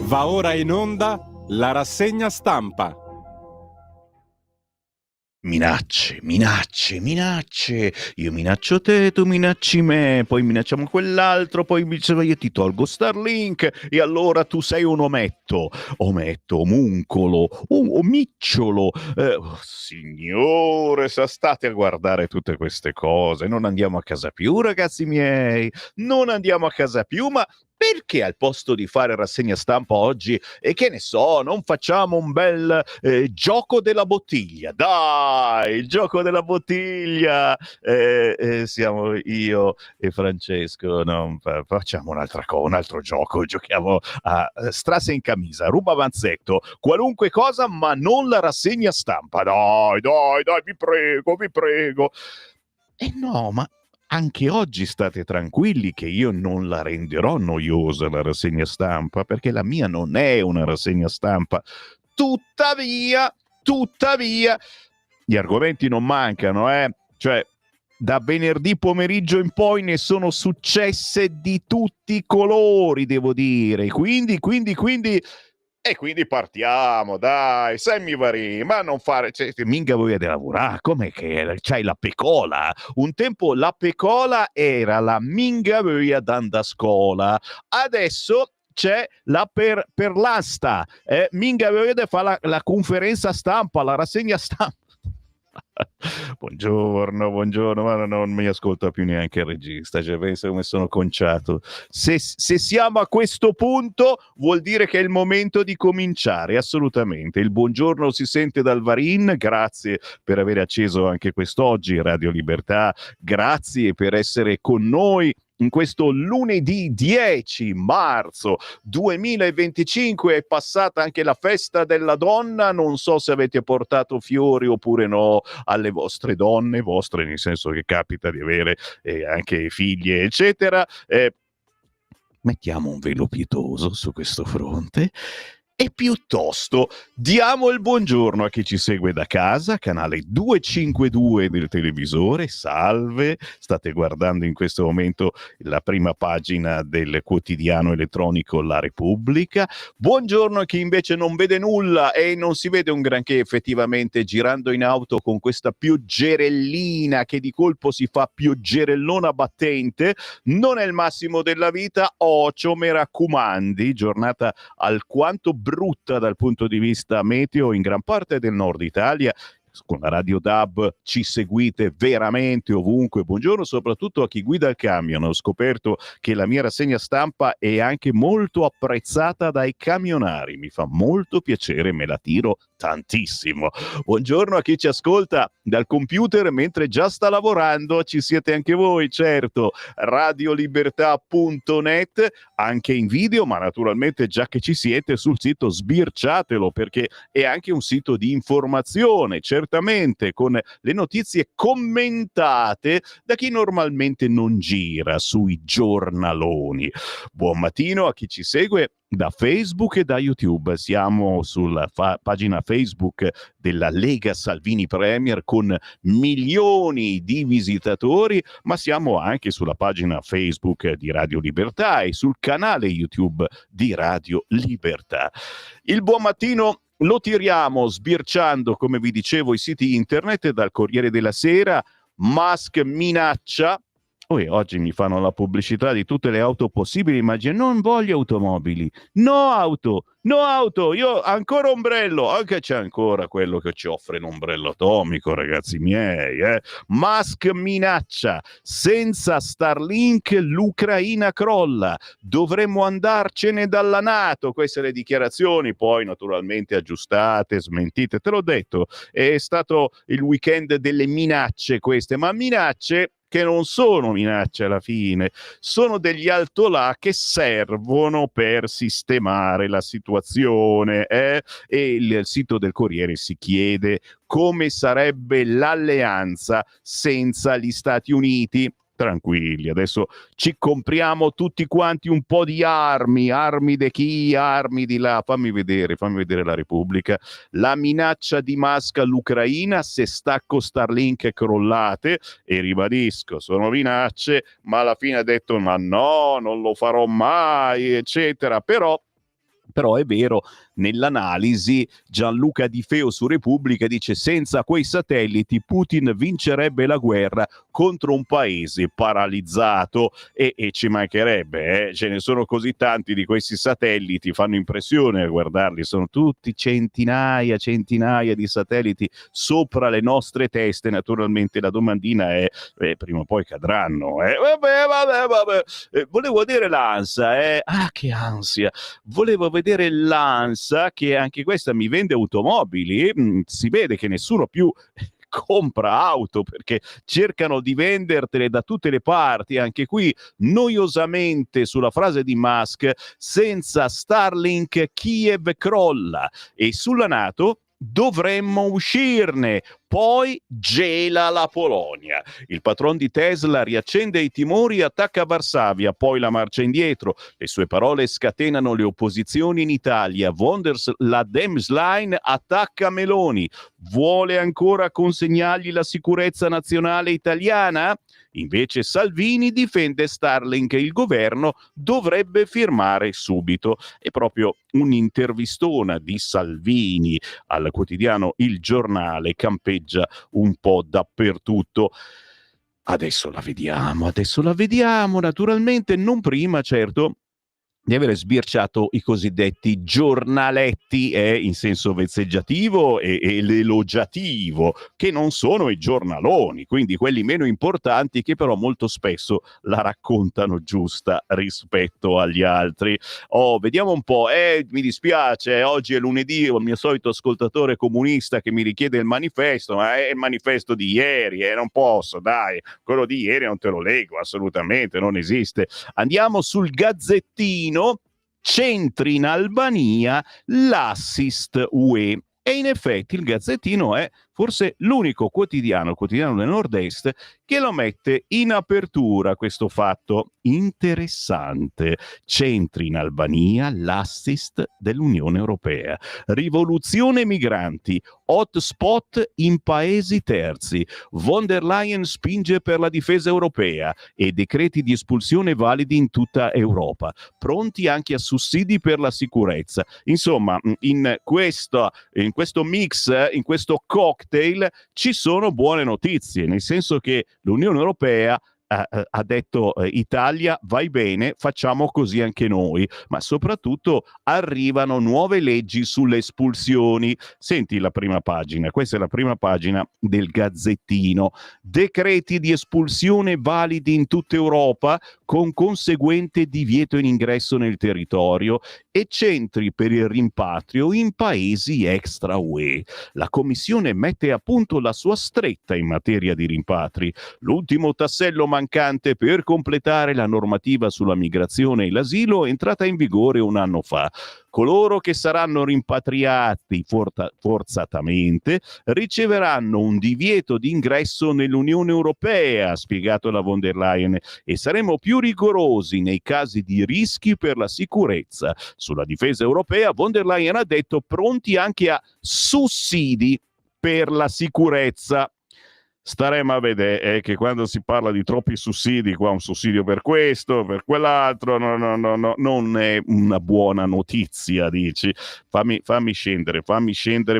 Va ora in onda la rassegna stampa. Minacce, minacce, minacce. Io minaccio te, tu minacci me, poi minacciamo quell'altro, poi io ti tolgo Starlink e allora tu sei un ometto, omuncolo, omicciolo. Signore, state a guardare tutte queste cose. Non andiamo a casa più, ragazzi miei. Non andiamo a casa più, ma perché al posto di fare rassegna stampa oggi, e che ne so, non facciamo un bel gioco della bottiglia? Dai, il gioco della bottiglia! Siamo io e Francesco, no? Facciamo un'altra cosa, un altro gioco, giochiamo a strasse in camisa, ruba avanzetto, qualunque cosa, ma non la rassegna stampa. Dai, vi prego. No, ma anche oggi state tranquilli che io non la renderò noiosa la rassegna stampa, perché la mia non è una rassegna stampa. Tuttavia, gli argomenti non mancano, Cioè, da venerdì pomeriggio in poi ne sono successe di tutti i colori, devo dire. Quindi partiamo, dai, Sammy Varin, ma non fare, cioè, minga voglia di lavorare, com'è che c'hai la pecola? Un tempo la pecola era la minga voglia d'andare a scuola, adesso c'è la per l'asta, minga voglia di fare la conferenza stampa, la rassegna stampa. Buongiorno, ma non mi ascolta più neanche il regista, cioè pensa come sono conciato. Se siamo a questo punto vuol dire che è il momento di cominciare, assolutamente. Il buongiorno si sente dal Varin, grazie per aver acceso anche quest'oggi Radio Libertà, grazie per essere con noi in questo lunedì 10 marzo 2025. È passata anche la festa della donna, non so se avete portato fiori oppure no alle vostre donne, vostre nel senso che capita di avere anche figlie eccetera. Mettiamo un velo pietoso su questo fronte e piuttosto diamo il buongiorno a chi ci segue da casa, canale 252 del televisore. Salve, state guardando in questo momento la prima pagina del quotidiano elettronico La Repubblica. Buongiorno a chi invece non vede nulla e non si vede un granché effettivamente girando in auto con questa pioggerellina che di colpo si fa pioggerellona battente. Non è il massimo della vita, ocio mi raccomandi, giornata alquanto brutta dal punto di vista meteo in gran parte del nord Italia. Con la Radio DAB ci seguite veramente ovunque. Buongiorno soprattutto a chi guida il camion. Ho scoperto che la mia rassegna stampa è anche molto apprezzata dai camionari. Mi fa molto piacere, me la tiro tantissimo. Buongiorno a chi ci ascolta dal computer mentre già sta lavorando. Ci siete anche voi, certo. Radiolibertà.net, anche in video, ma naturalmente già che ci siete sul sito sbirciatelo, perché è anche un sito di informazione, certamente, con le notizie commentate da chi normalmente non gira sui giornaloni. Buon mattino a chi ci segue da Facebook e da YouTube. Siamo sulla pagina Facebook della Lega Salvini Premier con milioni di visitatori, ma siamo anche sulla pagina Facebook di Radio Libertà e sul canale YouTube di Radio Libertà. Il buon mattino lo tiriamo sbirciando, come vi dicevo, i siti internet. Dal Corriere della Sera: Musk minaccia. Oggi mi fanno la pubblicità di tutte le auto possibili, immagino. Non voglio automobili, no auto, io ancora ombrello, anche c'è ancora quello che ci offre l'ombrello atomico, ragazzi miei. Musk minaccia: senza Starlink l'Ucraina crolla, dovremmo andarcene dalla NATO. Queste le dichiarazioni, poi naturalmente aggiustate, smentite, te l'ho detto, è stato il weekend delle minacce queste, ma minacce che non sono minacce alla fine, sono degli altolà che servono per sistemare la situazione. E il sito del Corriere si chiede come sarebbe l'alleanza senza gli Stati Uniti. Tranquilli, adesso ci compriamo tutti quanti un po' di armi di chi, armi di là. Fammi vedere la Repubblica. La minaccia di Musk all'Ucraina: se stacco Starlink crollate. E ribadisco, sono minacce, ma alla fine ha detto ma no, non lo farò mai, eccetera. Però Però è vero, nell'analisi Gianluca Di Feo su Repubblica dice: senza quei satelliti Putin vincerebbe la guerra contro un paese paralizzato, e ci mancherebbe, ce ne sono così tanti di questi satelliti, fanno impressione a guardarli, sono tutti centinaia di satelliti sopra le nostre teste. Naturalmente la domandina è prima o poi cadranno. Vabbè. Volevo vedere l'ANSA, che ansia. Volevo vedere l'ANSA, che anche questa mi vende automobili. Si vede che nessuno più compra auto perché cercano di vendertele da tutte le parti. Anche qui noiosamente sulla frase di Musk: senza Starlink Kiev crolla, e sulla NATO dovremmo uscirne, poi gela la Polonia. Il patron di Tesla riaccende i timori e attacca Varsavia, poi la marcia indietro. Le sue parole scatenano le opposizioni in Italia. La Demsline attacca Meloni. Vuole ancora consegnargli la sicurezza nazionale italiana? Invece Salvini difende Starlink e il governo dovrebbe firmare subito. È proprio un'intervistona di Salvini al quotidiano Il Giornale, campeggia un po' dappertutto. Adesso la vediamo, naturalmente non prima, certo, di avere sbirciato i cosiddetti giornaletti, in senso vezzeggiativo e l'elogiativo, che non sono i giornaloni, quindi quelli meno importanti, che però molto spesso la raccontano giusta rispetto agli altri. Vediamo un po', mi dispiace, oggi è lunedì, ho il mio solito ascoltatore comunista che mi richiede il manifesto, ma è il manifesto di ieri, non posso, dai, quello di ieri non te lo leggo, assolutamente, non esiste. Andiamo sul Gazzettino. Centri in Albania, l'assist UE. E in effetti il Gazzettino è forse l'unico quotidiano del nord-est che lo mette in apertura, questo fatto interessante. Centri in Albania, l'assist dell'Unione Europea. Rivoluzione migranti, hotspot in paesi terzi. Von der Leyen spinge per la difesa europea e decreti di espulsione validi in tutta Europa. Pronti anche a sussidi per la sicurezza. Insomma, in questo mix, in questo cocktail, ci sono buone notizie, nel senso che l'Unione Europea ha detto: Italia, vai bene, facciamo così anche noi, ma soprattutto arrivano nuove leggi sulle espulsioni. Senti la prima pagina, questa è la prima pagina del Gazzettino. Decreti di espulsione validi in tutta Europa con conseguente divieto in ingresso nel territorio e centri per il rimpatrio in paesi extra UE. La Commissione mette a punto la sua stretta in materia di rimpatri, l'ultimo tassello mancante per completare la normativa sulla migrazione e l'asilo, entrata in vigore un anno fa. Coloro che saranno rimpatriati forzatamente riceveranno un divieto di ingresso nell'Unione Europea, ha spiegato la von der Leyen, e saremo più rigorosi nei casi di rischi per la sicurezza. Sulla difesa europea, von der Leyen ha detto: pronti anche a sussidi per la sicurezza. Staremo a vedere che quando si parla di troppi sussidi, qua un sussidio per questo, per quell'altro, no, non è una buona notizia, dici. Fammi scendere,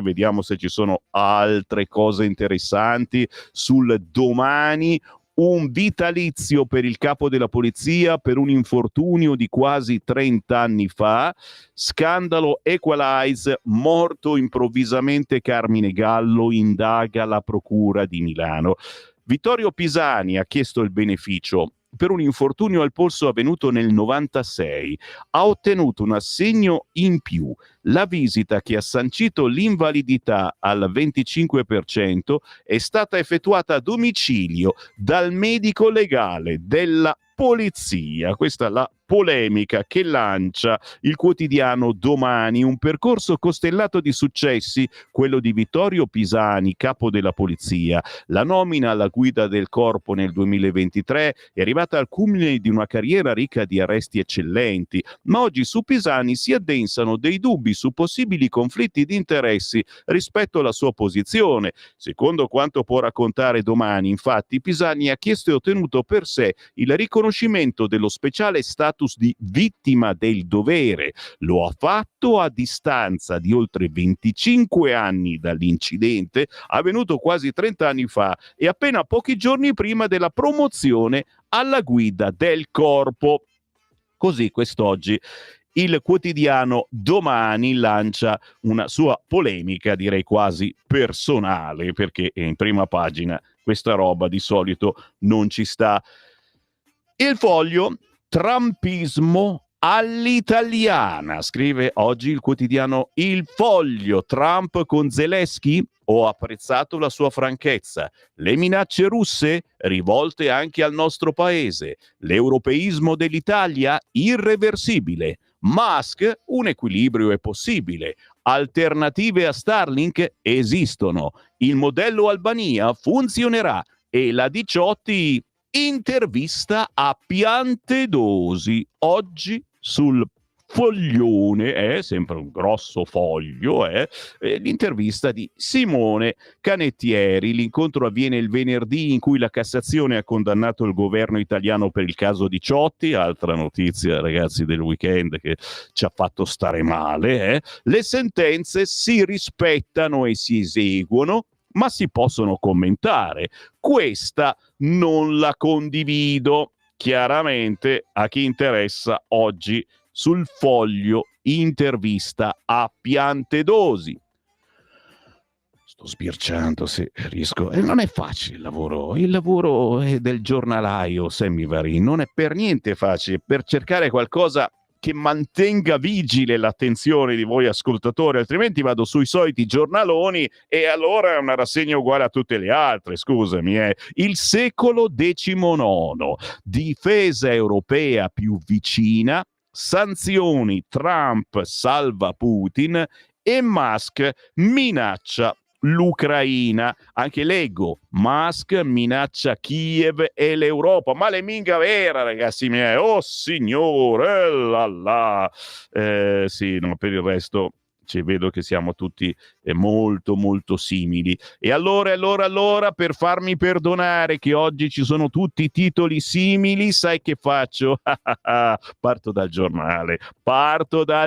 vediamo se ci sono altre cose interessanti. Sul Domani, un vitalizio per il capo della polizia per un infortunio di quasi 30 anni fa. Scandalo Equalize, morto improvvisamente Carmine Gallo, indaga la procura di Milano. Vittorio Pisani ha chiesto il beneficio per un infortunio al polso avvenuto nel 96. Ha ottenuto un assegno in più. La visita che ha sancito l'invalidità al 25% è stata effettuata a domicilio dal medico legale della polizia. Questa è la polemica che lancia il quotidiano Domani, un percorso costellato di successi, quello di Vittorio Pisani, capo della polizia. La nomina alla guida del corpo nel 2023 è arrivata al culmine di una carriera ricca di arresti eccellenti, ma oggi su Pisani si addensano dei dubbi su possibili conflitti di interessi rispetto alla sua posizione. Secondo quanto può raccontare Domani, infatti, Pisani ha chiesto e ottenuto per sé il riconoscimento dello speciale status status di vittima del dovere. Lo ha fatto a distanza di oltre 25 anni dall'incidente avvenuto quasi 30 anni fa e appena pochi giorni prima della promozione alla guida del corpo. Così quest'oggi il quotidiano Domani lancia una sua polemica, direi quasi personale, perché in prima pagina questa roba di solito non ci sta. Il Foglio, Trumpismo all'italiana, scrive oggi il quotidiano Il Foglio. Trump con Zelensky? Ho apprezzato la sua franchezza. Le minacce russe rivolte anche al nostro paese. L'europeismo dell'Italia irreversibile. Musk, un equilibrio è possibile. Alternative a Starlink esistono. Il modello Albania funzionerà e la Diciotti intervista a Piantedosi oggi sul Foglione, è sempre un grosso foglio, l'intervista di Simone Canettieri. L'incontro avviene il venerdì in cui la Cassazione ha condannato il governo italiano per il caso Diciotti, altra notizia ragazzi del weekend che ci ha fatto stare male. Le sentenze si rispettano e si eseguono, ma si possono commentare. Questa non la condivido. Chiaramente a chi interessa oggi sul Foglio intervista a Piantedosi. Sto sbirciando se riesco. Non è facile il lavoro è del giornalaio, Sammy Varin, non è per niente facile. Per cercare qualcosa che mantenga vigile l'attenzione di voi ascoltatori, altrimenti vado sui soliti giornaloni e allora è una rassegna uguale a tutte le altre, scusami. Il secolo XIX, difesa europea più vicina, sanzioni, Trump salva Putin e Musk minaccia l'Ucraina. Anche leggo, Musk minaccia Kiev e l'Europa, ma le minga vera ragazzi miei, oh signore, sì, no, per il resto vedo che siamo tutti molto molto simili. E allora per farmi perdonare che oggi ci sono tutti titoli simili, sai che faccio? Parto dal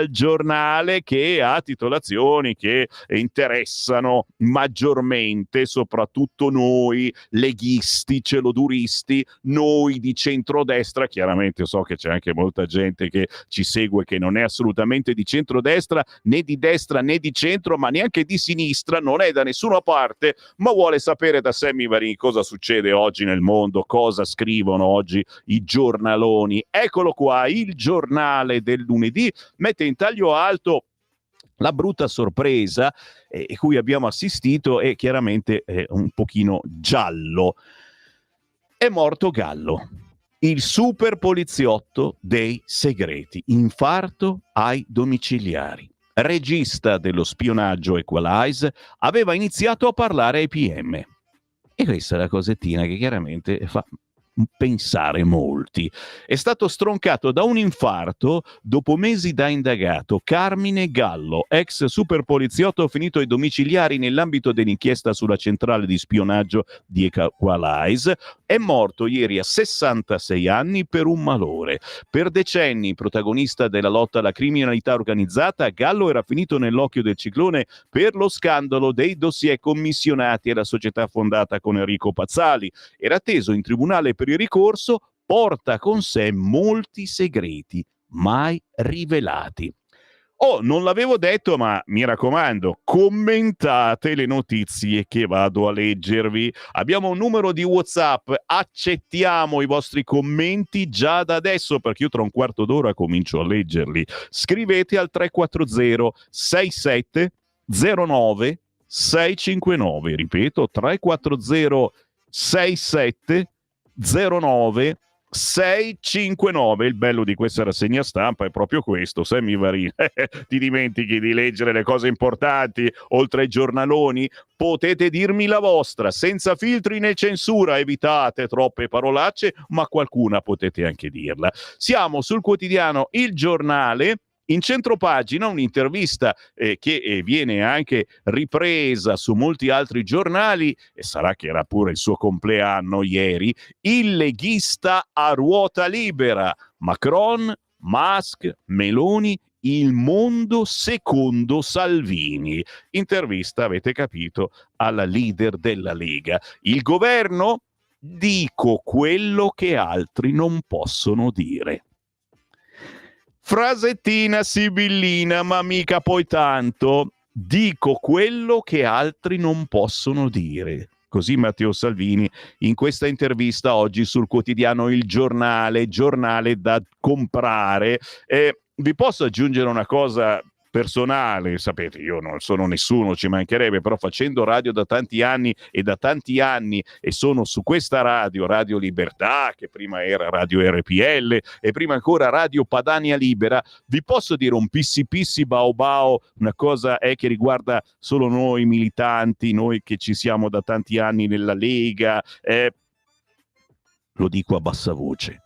giornale che ha titolazioni che interessano maggiormente soprattutto noi leghisti, celoduristi, noi di centrodestra. Chiaramente so che c'è anche molta gente che ci segue che non è assolutamente di centrodestra, né di destra né di centro, ma neanche di sinistra, non è da nessuna parte, ma vuole sapere da Sammy Varin cosa succede oggi nel mondo, cosa scrivono oggi i giornaloni. Eccolo qua, il giornale del lunedì mette in taglio alto la brutta sorpresa cui abbiamo assistito è chiaramente un pochino giallo. È morto Gallo, il super poliziotto dei segreti, infarto ai domiciliari. Regista dello spionaggio Equalize, aveva iniziato a parlare ai PM. E questa è la cosettina che chiaramente fa pensare molti. È stato stroncato da un infarto dopo mesi da indagato. Carmine Gallo, ex super poliziotto finito ai domiciliari nell'ambito dell'inchiesta sulla centrale di spionaggio di Equalize, è morto ieri a 66 anni per un malore. Per decenni protagonista della lotta alla criminalità organizzata, Gallo era finito nell'occhio del ciclone per lo scandalo dei dossier commissionati alla società fondata con Enrico Pazzali. Era atteso in tribunale per il ricorso, porta con sé molti segreti mai rivelati. Oh, non l'avevo detto, ma mi raccomando, commentate le notizie che vado a leggervi. Abbiamo un numero di WhatsApp, accettiamo i vostri commenti già da adesso, perché io tra un quarto d'ora comincio a leggerli. Scrivete al 340 67 09 659, ripeto 340 67 09 659. Il bello di questa rassegna stampa è proprio questo, Sammy Varin. Ti dimentichi di leggere le cose importanti oltre ai giornaloni? Potete dirmi la vostra senza filtri né censura, evitate troppe parolacce, ma qualcuna potete anche dirla. Siamo sul quotidiano Il Giornale In centropagina un'intervista che viene anche ripresa su molti altri giornali, e sarà che era pure il suo compleanno ieri, il leghista a ruota libera, Macron, Musk, Meloni, il mondo secondo Salvini. Intervista, avete capito, alla leader della Lega. Il governo? Dico quello che altri non possono dire. Frasettina sibillina, ma mica poi tanto. Dico quello che altri non possono dire. Così Matteo Salvini in questa intervista oggi sul quotidiano Il Giornale, giornale da comprare. Vi posso aggiungere una cosa personale, sapete, io non sono nessuno, ci mancherebbe, però facendo radio da tanti anni e sono su questa radio, Radio Libertà, che prima era Radio RPL e prima ancora Radio Padania Libera, vi posso dire un pissi pissi bao bao, una cosa è che riguarda solo noi militanti, noi che ci siamo da tanti anni nella Lega, lo dico a bassa voce,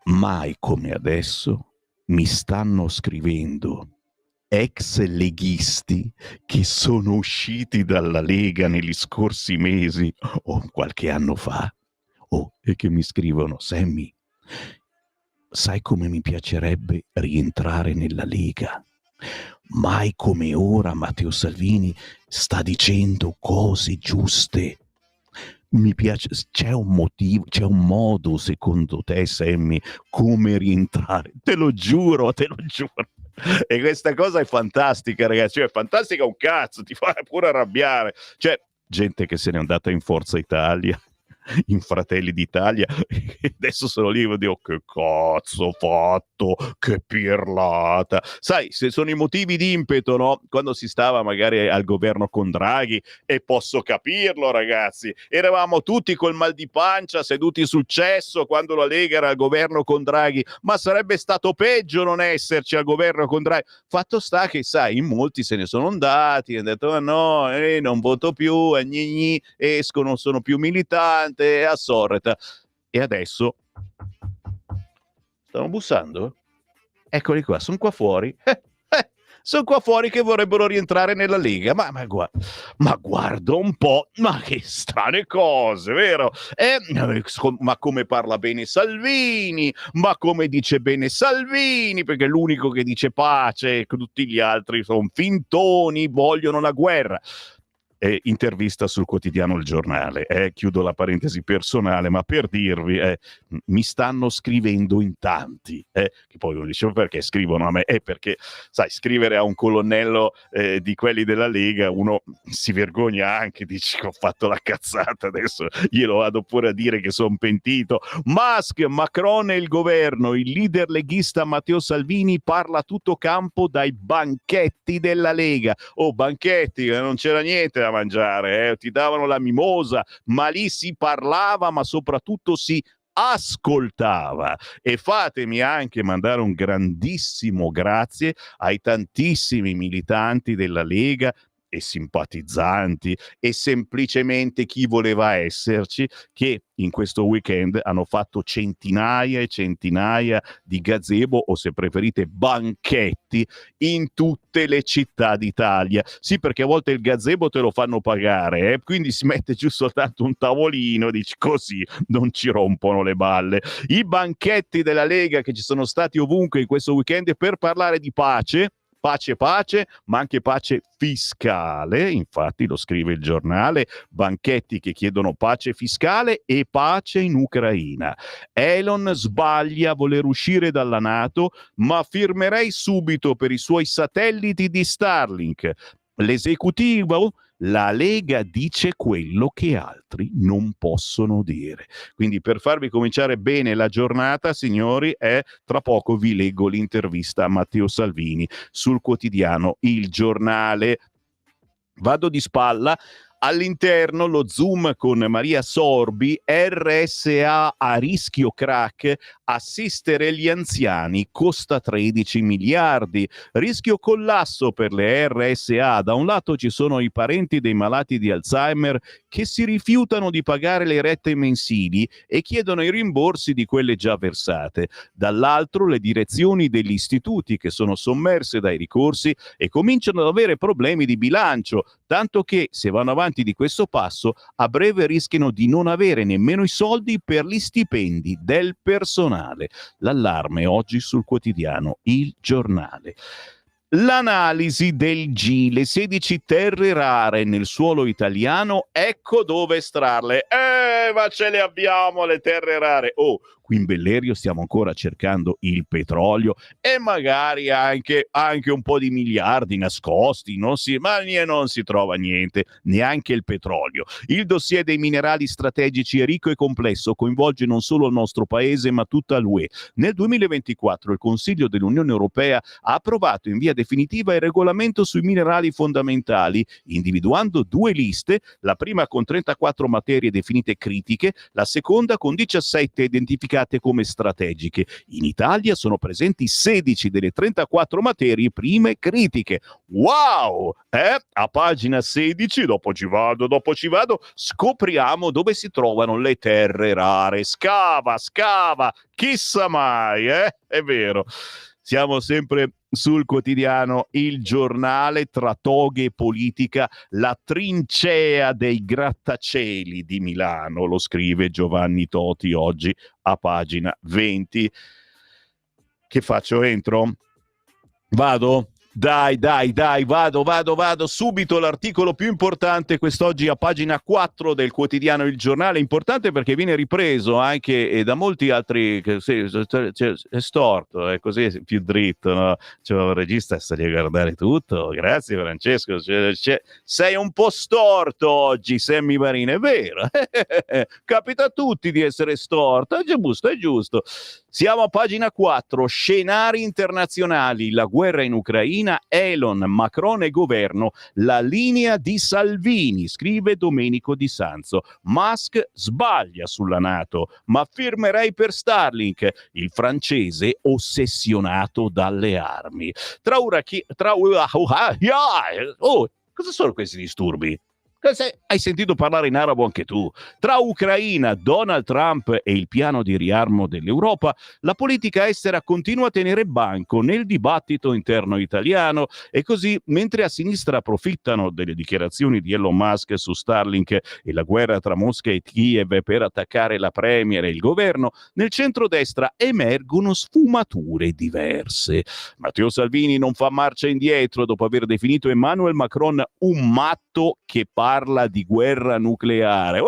mai come adesso mi stanno scrivendo ex leghisti che sono usciti dalla Lega negli scorsi mesi o qualche anno fa, e che mi scrivono: Sammy, sai come mi piacerebbe rientrare nella Lega? Mai come ora Matteo Salvini sta dicendo cose giuste. Mi piace, c'è un motivo, c'è un modo secondo te, Sammy, come rientrare? Te lo giuro. E questa cosa è fantastica, ragazzi, cioè è fantastica un cazzo, ti fa pure arrabbiare. Cioè, gente che se n'è andata in Forza Italia, in Fratelli d'Italia, e adesso sono lì e dico: che cazzo ho fatto, che pirlata. Sai, se sono i motivi di impeto, no? Quando si stava magari al governo con Draghi, e posso capirlo, ragazzi, eravamo tutti col mal di pancia seduti sul cesso quando la Lega era al governo con Draghi, ma sarebbe stato peggio non esserci al governo con Draghi. Fatto sta che, sai, in molti se ne sono andati, hanno detto: no, non voto più, esco, non sono più militante, a sorreta. E adesso stanno bussando? Eccoli qua, sono qua fuori. Sono qua fuori che vorrebbero rientrare nella Lega. Ma guarda un po', ma che strane cose, vero? Ma come parla bene Salvini, ma come dice bene Salvini, perché è l'unico che dice pace, tutti gli altri sono fintoni, vogliono la guerra. Intervista sul quotidiano Il Giornale, chiudo la parentesi personale, ma per dirvi, mi stanno scrivendo in tanti, che poi uno dice: perché scrivono a me? Perché, sai, scrivere a un colonnello di quelli della Lega, uno si vergogna anche, dice che ho fatto la cazzata, adesso glielo vado pure a dire che sono pentito. Musk, Macron e il governo, il leader leghista Matteo Salvini parla a tutto campo dai banchetti della Lega. Banchetti, non c'era niente da mangiare, ti davano la mimosa, ma lì si parlava, ma soprattutto si ascoltava. E fatemi anche mandare un grandissimo grazie ai tantissimi militanti della Lega e simpatizzanti e semplicemente chi voleva esserci, che in questo weekend hanno fatto centinaia e centinaia di gazebo, o se preferite banchetti, in tutte le città d'Italia. Sì, perché a volte il gazebo te lo fanno pagare, quindi si mette giù soltanto un tavolino, dici, così non ci rompono le balle. I banchetti della Lega che ci sono stati ovunque in questo weekend per parlare di pace, ma anche pace fiscale. Infatti lo scrive Il Giornale: banchetti che chiedono pace fiscale e pace in Ucraina. Elon sbaglia a voler uscire dalla NATO, ma firmerei subito per i suoi satelliti di Starlink. L'esecutivo? La Lega dice quello che altri non possono dire. Quindi, per farvi cominciare bene la giornata, signori, tra poco vi leggo l'intervista a Matteo Salvini sul quotidiano Il Giornale. Vado di spalla. All'interno lo Zoom con Maria Sorbi, RSA a rischio crack, assistere gli anziani costa 13 miliardi. Rischio collasso per le RSA. Da un lato ci sono i parenti dei malati di Alzheimer che si rifiutano di pagare le rette mensili e chiedono i rimborsi di quelle già versate. Dall'altro le direzioni degli istituti che sono sommerse dai ricorsi e cominciano ad avere problemi di bilancio, tanto che se vanno avanti di questo passo a breve rischiano di non avere nemmeno i soldi per gli stipendi del personale. L'allarme oggi sul quotidiano Il Giornale. L'analisi del Gile, 16 terre rare nel suolo italiano, ecco dove estrarle. Ma ce le abbiamo le terre rare. Oh, qui in Bellerio stiamo ancora cercando il petrolio e magari anche un po' di miliardi nascosti, non si trova niente, neanche il petrolio. Il dossier dei minerali strategici è ricco e complesso, coinvolge non solo il nostro paese ma tutta l'UE. Nel 2024 il Consiglio dell'Unione Europea ha approvato in via definitiva il regolamento sui minerali fondamentali, individuando 2 liste, la prima con 34 materie definite critiche, la seconda con 17 identificate come strategiche. In Italia sono presenti 16 delle 34 materie prime critiche. Wow! A pagina 16, dopo ci vado, scopriamo dove si trovano le terre rare. Scava, chissà mai, È vero. Siamo sempre sul quotidiano Il Giornale, tra toghe e politica, la trincea dei grattacieli di Milano, lo scrive Giovanni Toti oggi a pagina 20. Che faccio? Entro? Vado? Dai, vado subito. L'articolo più importante quest'oggi a pagina 4 del quotidiano Il Giornale, importante perché viene ripreso anche da molti altri, è storto, è così è più dritto, no? C'è un regista, sta lì a guardare tutto, grazie Francesco, sei un po' storto oggi Sammy Varin, è vero, capita a tutti di essere storto, è giusto. Siamo a pagina 4, scenari internazionali, la guerra in Ucraina, Elon, Macron e governo, la linea di Salvini, scrive Domenico Di Sanzo. Musk sbaglia sulla NATO, ma firmerei per Starlink, il francese ossessionato dalle armi. Cosa sono questi disturbi? Hai sentito parlare in arabo anche tu? Tra Ucraina, Donald Trump e il piano di riarmo dell'Europa, la politica estera continua a tenere banco nel dibattito interno italiano e così, mentre a sinistra approfittano delle dichiarazioni di Elon Musk su Starlink e la guerra tra Mosca e Kiev per attaccare la premier e il governo, nel centrodestra emergono sfumature diverse. Matteo Salvini non fa marcia indietro dopo aver definito Emmanuel Macron un matto che parla di guerra nucleare.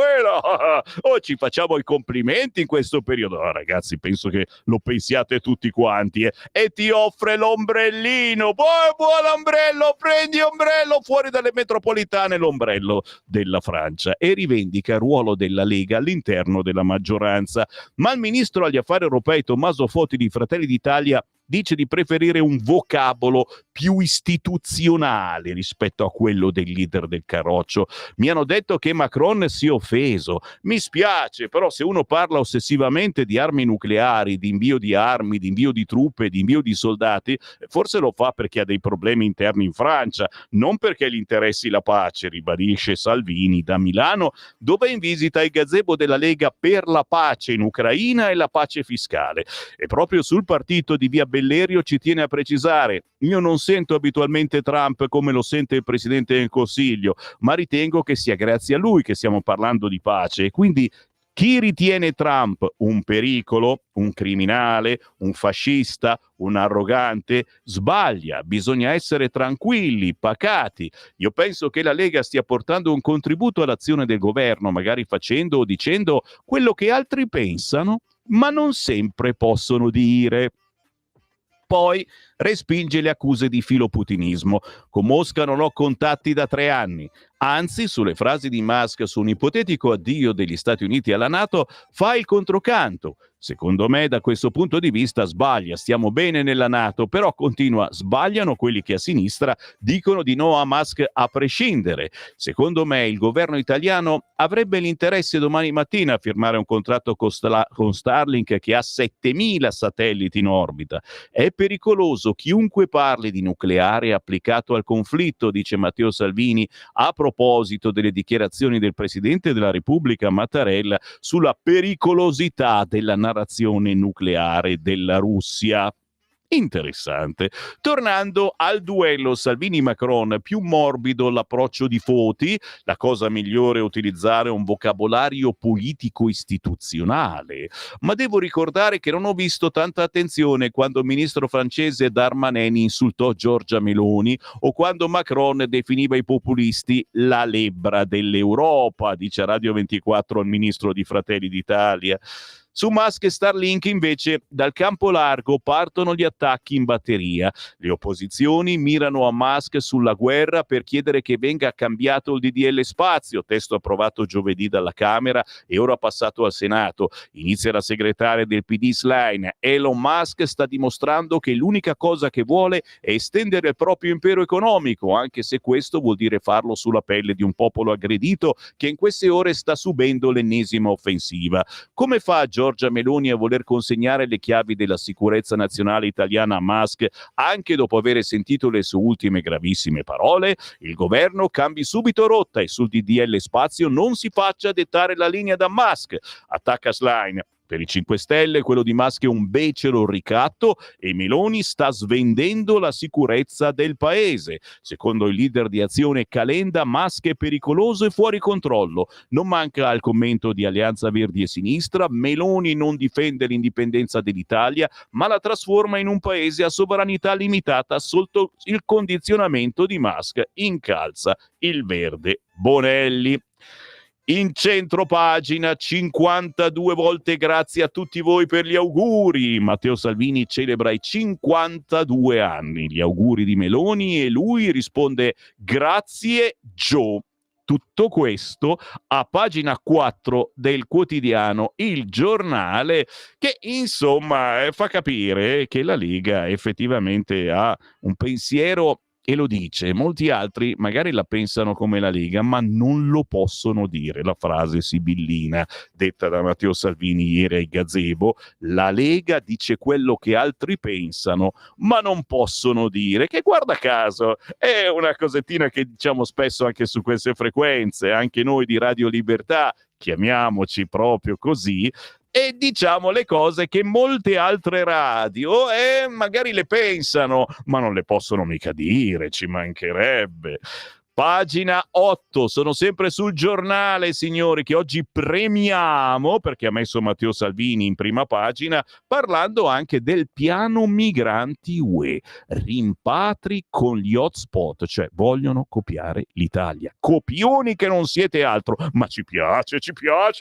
Ci facciamo i complimenti in questo periodo. Ragazzi, penso che lo pensiate tutti quanti. E ti offre l'ombrellino. Buon ombrello, prendi ombrello fuori dalle metropolitane, l'ombrello della Francia. E rivendica il ruolo della Lega all'interno della maggioranza. Ma il ministro agli affari europei Tommaso Foti di Fratelli d'Italia dice di preferire un vocabolo più istituzionale rispetto a quello del leader del Carroccio. Mi hanno detto che Macron si è offeso. Mi spiace, però se uno parla ossessivamente di armi nucleari, di invio di armi, di invio di truppe, di invio di soldati, forse lo fa perché ha dei problemi interni in Francia, non perché gli interessi la pace, ribadisce Salvini da Milano, dove è in visita il gazebo della Lega per la pace in Ucraina e la pace fiscale. E proprio sul partito di Via Bellerio ci tiene a precisare: io non sento abitualmente Trump come lo sente il Presidente del Consiglio, ma ritengo che sia grazie a lui che stiamo parlando di pace. E quindi chi ritiene Trump un pericolo, un criminale, un fascista, un arrogante, sbaglia. Bisogna essere tranquilli, pacati. Io penso che la Lega stia portando un contributo all'azione del governo, magari facendo o dicendo quello che altri pensano, ma non sempre possono dire. Poi respinge le accuse di filoputinismo. Con Mosca non ho contatti da 3 anni. Anzi, sulle frasi di Musk su un ipotetico addio degli Stati Uniti alla NATO, fa il controcanto. Secondo me, da questo punto di vista, sbaglia. Stiamo bene nella NATO, però continua, sbagliano quelli che a sinistra dicono di no a Musk a prescindere. Secondo me, il governo italiano avrebbe l'interesse domani mattina a firmare un contratto con Starlink che ha 7.000 satelliti in orbita. È pericoloso chiunque parli di nucleare applicato al conflitto, dice Matteo Salvini, a proposito delle dichiarazioni del Presidente della Repubblica Mattarella sulla pericolosità della narrazione nucleare della Russia. Interessante. Tornando al duello Salvini-Macron, più morbido l'approccio di Foti, la cosa migliore è utilizzare un vocabolario politico-istituzionale. Ma devo ricordare che non ho visto tanta attenzione quando il ministro francese Darmanin insultò Giorgia Meloni o quando Macron definiva i populisti la lebbra dell'Europa, dice Radio 24 al ministro di Fratelli d'Italia. Su Musk e Starlink invece dal campo largo partono gli attacchi in batteria. Le opposizioni mirano a Musk sulla guerra per chiedere che venga cambiato il DDL Spazio, testo approvato giovedì dalla Camera e ora passato al Senato. Inizia la segretaria del PD Schlein. Elon Musk sta dimostrando che l'unica cosa che vuole è estendere il proprio impero economico, anche se questo vuol dire farlo sulla pelle di un popolo aggredito che in queste ore sta subendo l'ennesima offensiva. Come fa Giorgia Meloni a voler consegnare le chiavi della sicurezza nazionale italiana a Musk anche dopo aver sentito le sue ultime gravissime parole? Il governo cambi subito rotta e sul DDL Spazio non si faccia dettare la linea da Musk. Attacca Schlein. Per i 5 Stelle quello di Musk è un becero ricatto e Meloni sta svendendo la sicurezza del paese. Secondo il leader di Azione Calenda, Musk è pericoloso e fuori controllo. Non manca il commento di Alleanza Verdi e Sinistra. Meloni non difende l'indipendenza dell'Italia, ma la trasforma in un paese a sovranità limitata sotto il condizionamento di Musk. Incalza il verde Bonelli. In centro pagina 52 volte grazie a tutti voi per gli auguri. Matteo Salvini celebra i 52 anni, gli auguri di Meloni e lui risponde grazie Joe. Tutto questo a pagina 4 del quotidiano Il Giornale, che insomma fa capire che la Lega effettivamente ha un pensiero e lo dice. Molti altri magari la pensano come la Lega, ma non lo possono dire. La frase sibillina detta da Matteo Salvini ieri ai Gazebo: la Lega dice quello che altri pensano, ma non possono dire, che guarda caso è una cosettina che diciamo spesso anche su queste frequenze, anche noi di Radio Libertà, chiamiamoci proprio così, e diciamo le cose che molte altre radio magari le pensano, ma non le possono mica dire, ci mancherebbe. Pagina 8, sono sempre sul Giornale, signori, che oggi premiamo, perché ha messo Matteo Salvini in prima pagina, parlando anche del piano migranti UE. Rimpatri con gli hotspot, cioè vogliono copiare l'Italia. Copioni che non siete altro, ma ci piace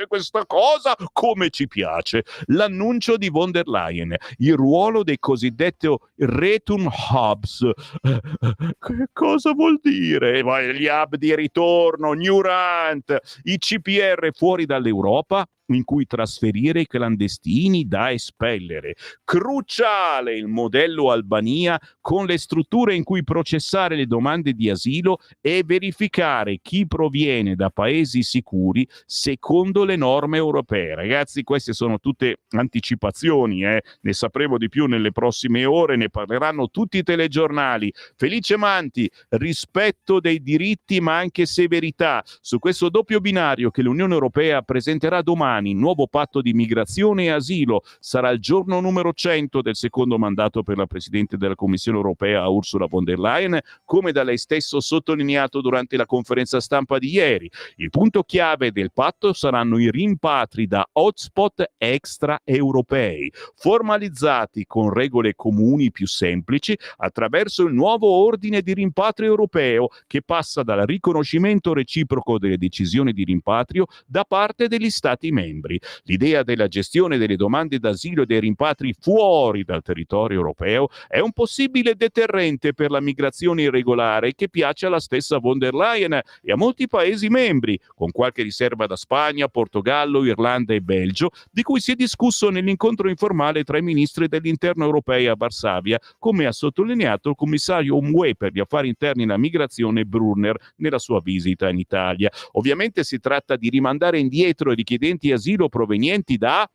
questa cosa, come ci piace. L'annuncio di von der Leyen, il ruolo dei cosiddetti return hubs. Che cosa vuol dire? Gli hub di ritorno, New Rant, i CPR fuori dall'Europa in cui trasferire i clandestini da espellere. Cruciale il modello Albania con le strutture in cui processare le domande di asilo e verificare chi proviene da paesi sicuri secondo le norme europee. Ragazzi, queste sono tutte anticipazioni, ne sapremo di più nelle prossime ore, ne parleranno tutti i telegiornali. Felice Manti, rispetto dei diritti ma anche severità su questo doppio binario che l'Unione Europea presenterà domani. Nuovo patto di migrazione e asilo sarà il giorno numero 100 del secondo mandato per la Presidente della Commissione Europea Ursula von der Leyen, come da lei stesso sottolineato durante la conferenza stampa di ieri. Il punto chiave del patto saranno i rimpatri da hotspot extraeuropei, formalizzati con regole comuni più semplici attraverso il nuovo ordine di rimpatrio europeo che passa dal riconoscimento reciproco delle decisioni di rimpatrio da parte degli Stati membri. membri. L'idea della gestione delle domande d'asilo e dei rimpatri fuori dal territorio europeo è un possibile deterrente per la migrazione irregolare che piace alla stessa von der Leyen e a molti Paesi membri, con qualche riserva da Spagna, Portogallo, Irlanda e Belgio, di cui si è discusso nell'incontro informale tra i ministri dell'interno europei a Varsavia, come ha sottolineato il commissario UE per gli affari interni e la migrazione Brunner nella sua visita in Italia. Ovviamente si tratta di rimandare indietro i richiedenti asilo provenienti da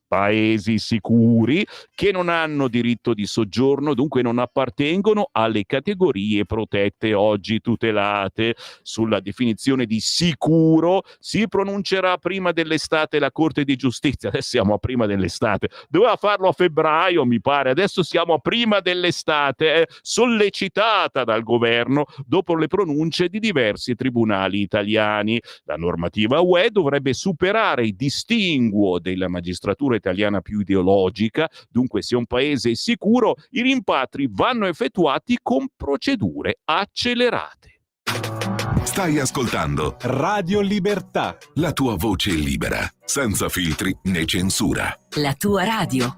Paesi sicuri che non hanno diritto di soggiorno, dunque non appartengono alle categorie protette oggi tutelate. Sulla definizione di sicuro si pronuncerà prima dell'estate la Corte di Giustizia. Adesso siamo a prima dell'estate, doveva farlo a febbraio mi pare, adesso siamo a prima dell'estate, sollecitata dal governo dopo le pronunce di diversi tribunali italiani. La normativa UE dovrebbe superare il distinguo della magistratura italiana più ideologica, dunque se un paese è sicuro, i rimpatri vanno effettuati con procedure accelerate. Stai ascoltando Radio Libertà. la tua voce libera, senza filtri né censura. La tua radio.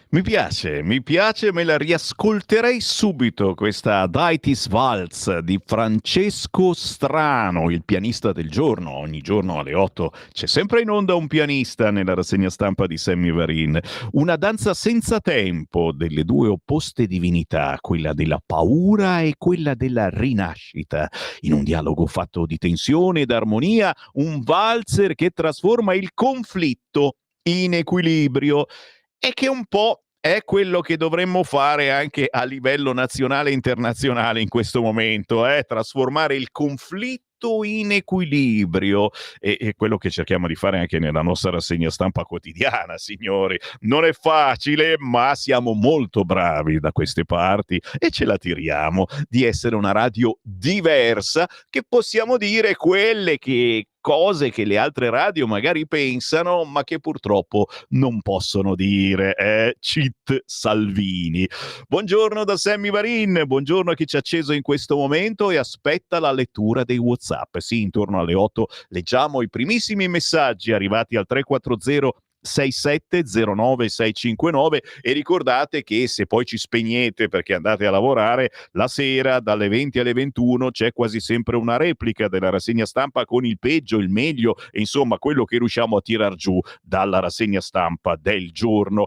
Mi piace, me la riascolterei subito questa Daitis Waltz di Francesco Strano, il pianista del giorno. Ogni giorno alle 8 c'è sempre in onda un pianista nella rassegna stampa di Sammy Varin. Una danza senza tempo delle due opposte divinità, quella della paura e quella della rinascita. In un dialogo fatto di tensione ed armonia, un valzer che trasforma il conflitto in equilibrio e che un po' è quello che dovremmo fare anche a livello nazionale e internazionale in questo momento, trasformare il conflitto in equilibrio e quello che cerchiamo di fare anche nella nostra rassegna stampa quotidiana, signori. Non è facile, ma siamo molto bravi da queste parti e ce la tiriamo di essere una radio diversa, che possiamo dire quelle che cose che le altre radio magari pensano, ma che purtroppo non possono dire. Cheat Salvini. Buongiorno da Sammy Varin, buongiorno a chi ci ha acceso in questo momento e aspetta la lettura dei WhatsApp. Sì, intorno alle 8 leggiamo i primissimi messaggi arrivati al 340 6709 659 e ricordate che se poi ci spegnete perché andate a lavorare, la sera dalle 20 alle 21 c'è quasi sempre una replica della rassegna stampa con il peggio, il meglio e insomma quello che riusciamo a tirar giù dalla rassegna stampa del giorno.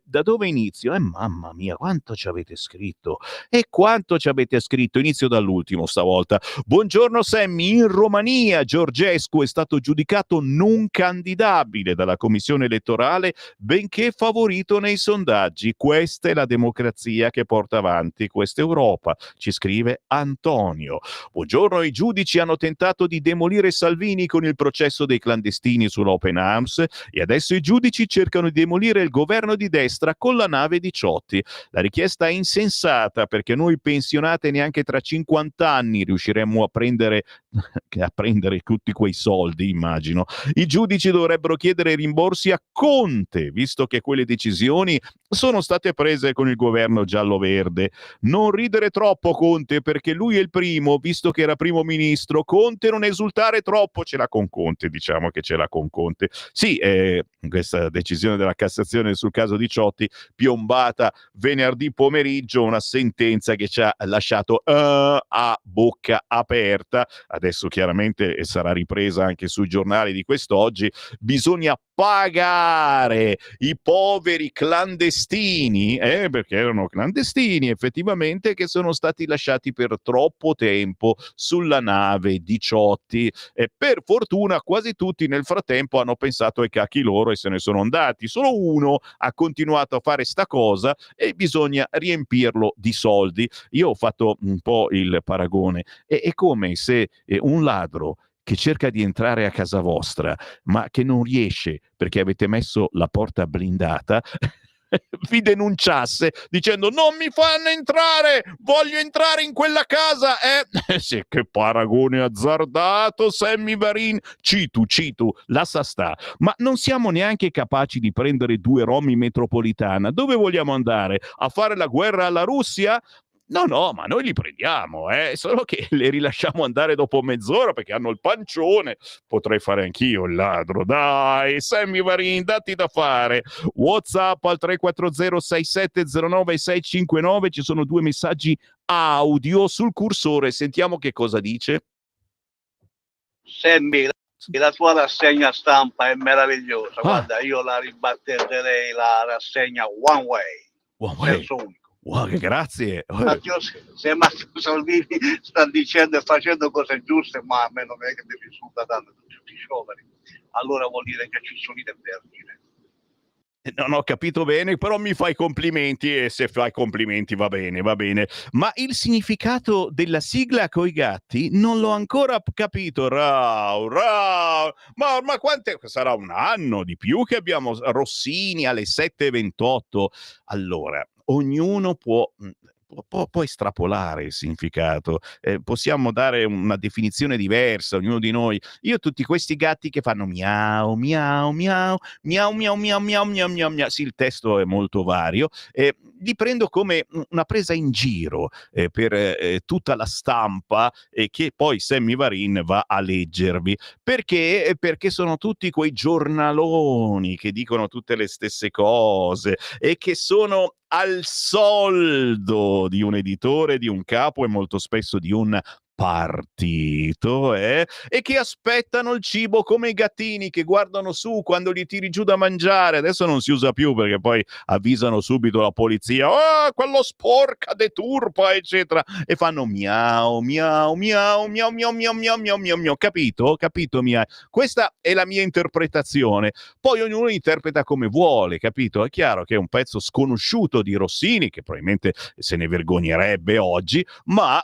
Da dove inizio? Mamma mia, quanto ci avete scritto e quanto ci avete scritto. Inizio dall'ultimo stavolta. Buongiorno Sammy, in Romania Georgescu è stato giudicato non candidabile dalla commissione elettorale benché favorito nei sondaggi. Questa è la democrazia che porta avanti questa Europa, ci scrive Antonio. Buongiorno, i giudici hanno tentato di demolire Salvini con il processo dei clandestini sull'Open Arms e adesso i giudici cercano di demolire il governo di destra con la nave Diciotti. La richiesta è insensata perché noi pensionate neanche tra 50 anni riusciremmo a prendere tutti quei soldi, immagino. I giudici dovrebbero chiedere rimborsi a Conte, visto che quelle decisioni sono state prese con il governo giallo-verde. Non ridere troppo, Conte, perché lui è il primo, visto che era primo ministro. Conte, non esultare troppo, ce l'ha con Conte, diciamo che ce l'ha con Conte. Sì, questa decisione della Cassazione sul caso Diciotti, piombata venerdì pomeriggio, una sentenza che ci ha lasciato a bocca aperta. Adesso chiaramente sarà ripresa anche sui giornali di quest'oggi. Bisogna pagare i poveri clandestini, perché erano clandestini effettivamente, che sono stati lasciati per troppo tempo sulla nave Diciotti. Per fortuna quasi tutti nel frattempo hanno pensato ai cacchi loro e se ne sono andati. Solo uno ha continuato a fare sta cosa e bisogna riempirlo di soldi. Io ho fatto un po' il paragone. È come se un ladro che cerca di entrare a casa vostra, ma che non riesce perché avete messo la porta blindata, vi denunciasse dicendo non mi fanno entrare, voglio entrare in quella casa. Sì, che paragone azzardato, Sammy Varin. Citu, lascia sta. Ma non siamo neanche capaci di prendere 2 rom in metropolitana. Dove vogliamo andare? A fare la guerra alla Russia? No, ma noi li prendiamo, solo che le rilasciamo andare dopo mezz'ora perché hanno il pancione. Potrei fare anch'io il ladro. Dai, Sammy Varin, datti da fare. WhatsApp al 340 6709 659, ci sono 2 messaggi audio sul cursore. Sentiamo che cosa dice. Sammy, la tua rassegna stampa è meravigliosa. Guarda, io la ribattezzerei la rassegna One Way. Senso unico. Wow, grazie. Se Matteo Salvini sta dicendo e facendo cose giuste, ma a me non è che mi risulta tanto tutti i scioperi, allora vuol dire che ci sono i vergine. Non ho capito bene, però mi fai complimenti e se fai complimenti va bene. Ma il significato della sigla coi gatti non l'ho ancora capito. Rau. Ma quante? Sarà un anno di più che abbiamo Rossini alle 7:28. Allora, ognuno può estrapolare il significato, possiamo dare una definizione diversa, ognuno di noi. Io tutti questi gatti che fanno miau miau miau miau miau miau miau miau miau miau, sì, il testo è molto vario, li prendo come una presa in giro per tutta la stampa che poi Sammy Varin va a leggervi. Perché? Perché sono tutti quei giornaloni che dicono tutte le stesse cose e che sono al soldo di un editore, di un capo e molto spesso di un partito, e che aspettano il cibo come i gattini che guardano su quando li tiri giù da mangiare. Adesso non si usa più perché poi avvisano subito la polizia, quello sporca, deturpa, eccetera, e fanno miau miau miau miau miau miau miau miau miau miau. Capito miau? Questa è la mia interpretazione, poi ognuno interpreta come vuole, capito? È chiaro che è un pezzo sconosciuto di Rossini, che probabilmente se ne vergognerebbe oggi, ma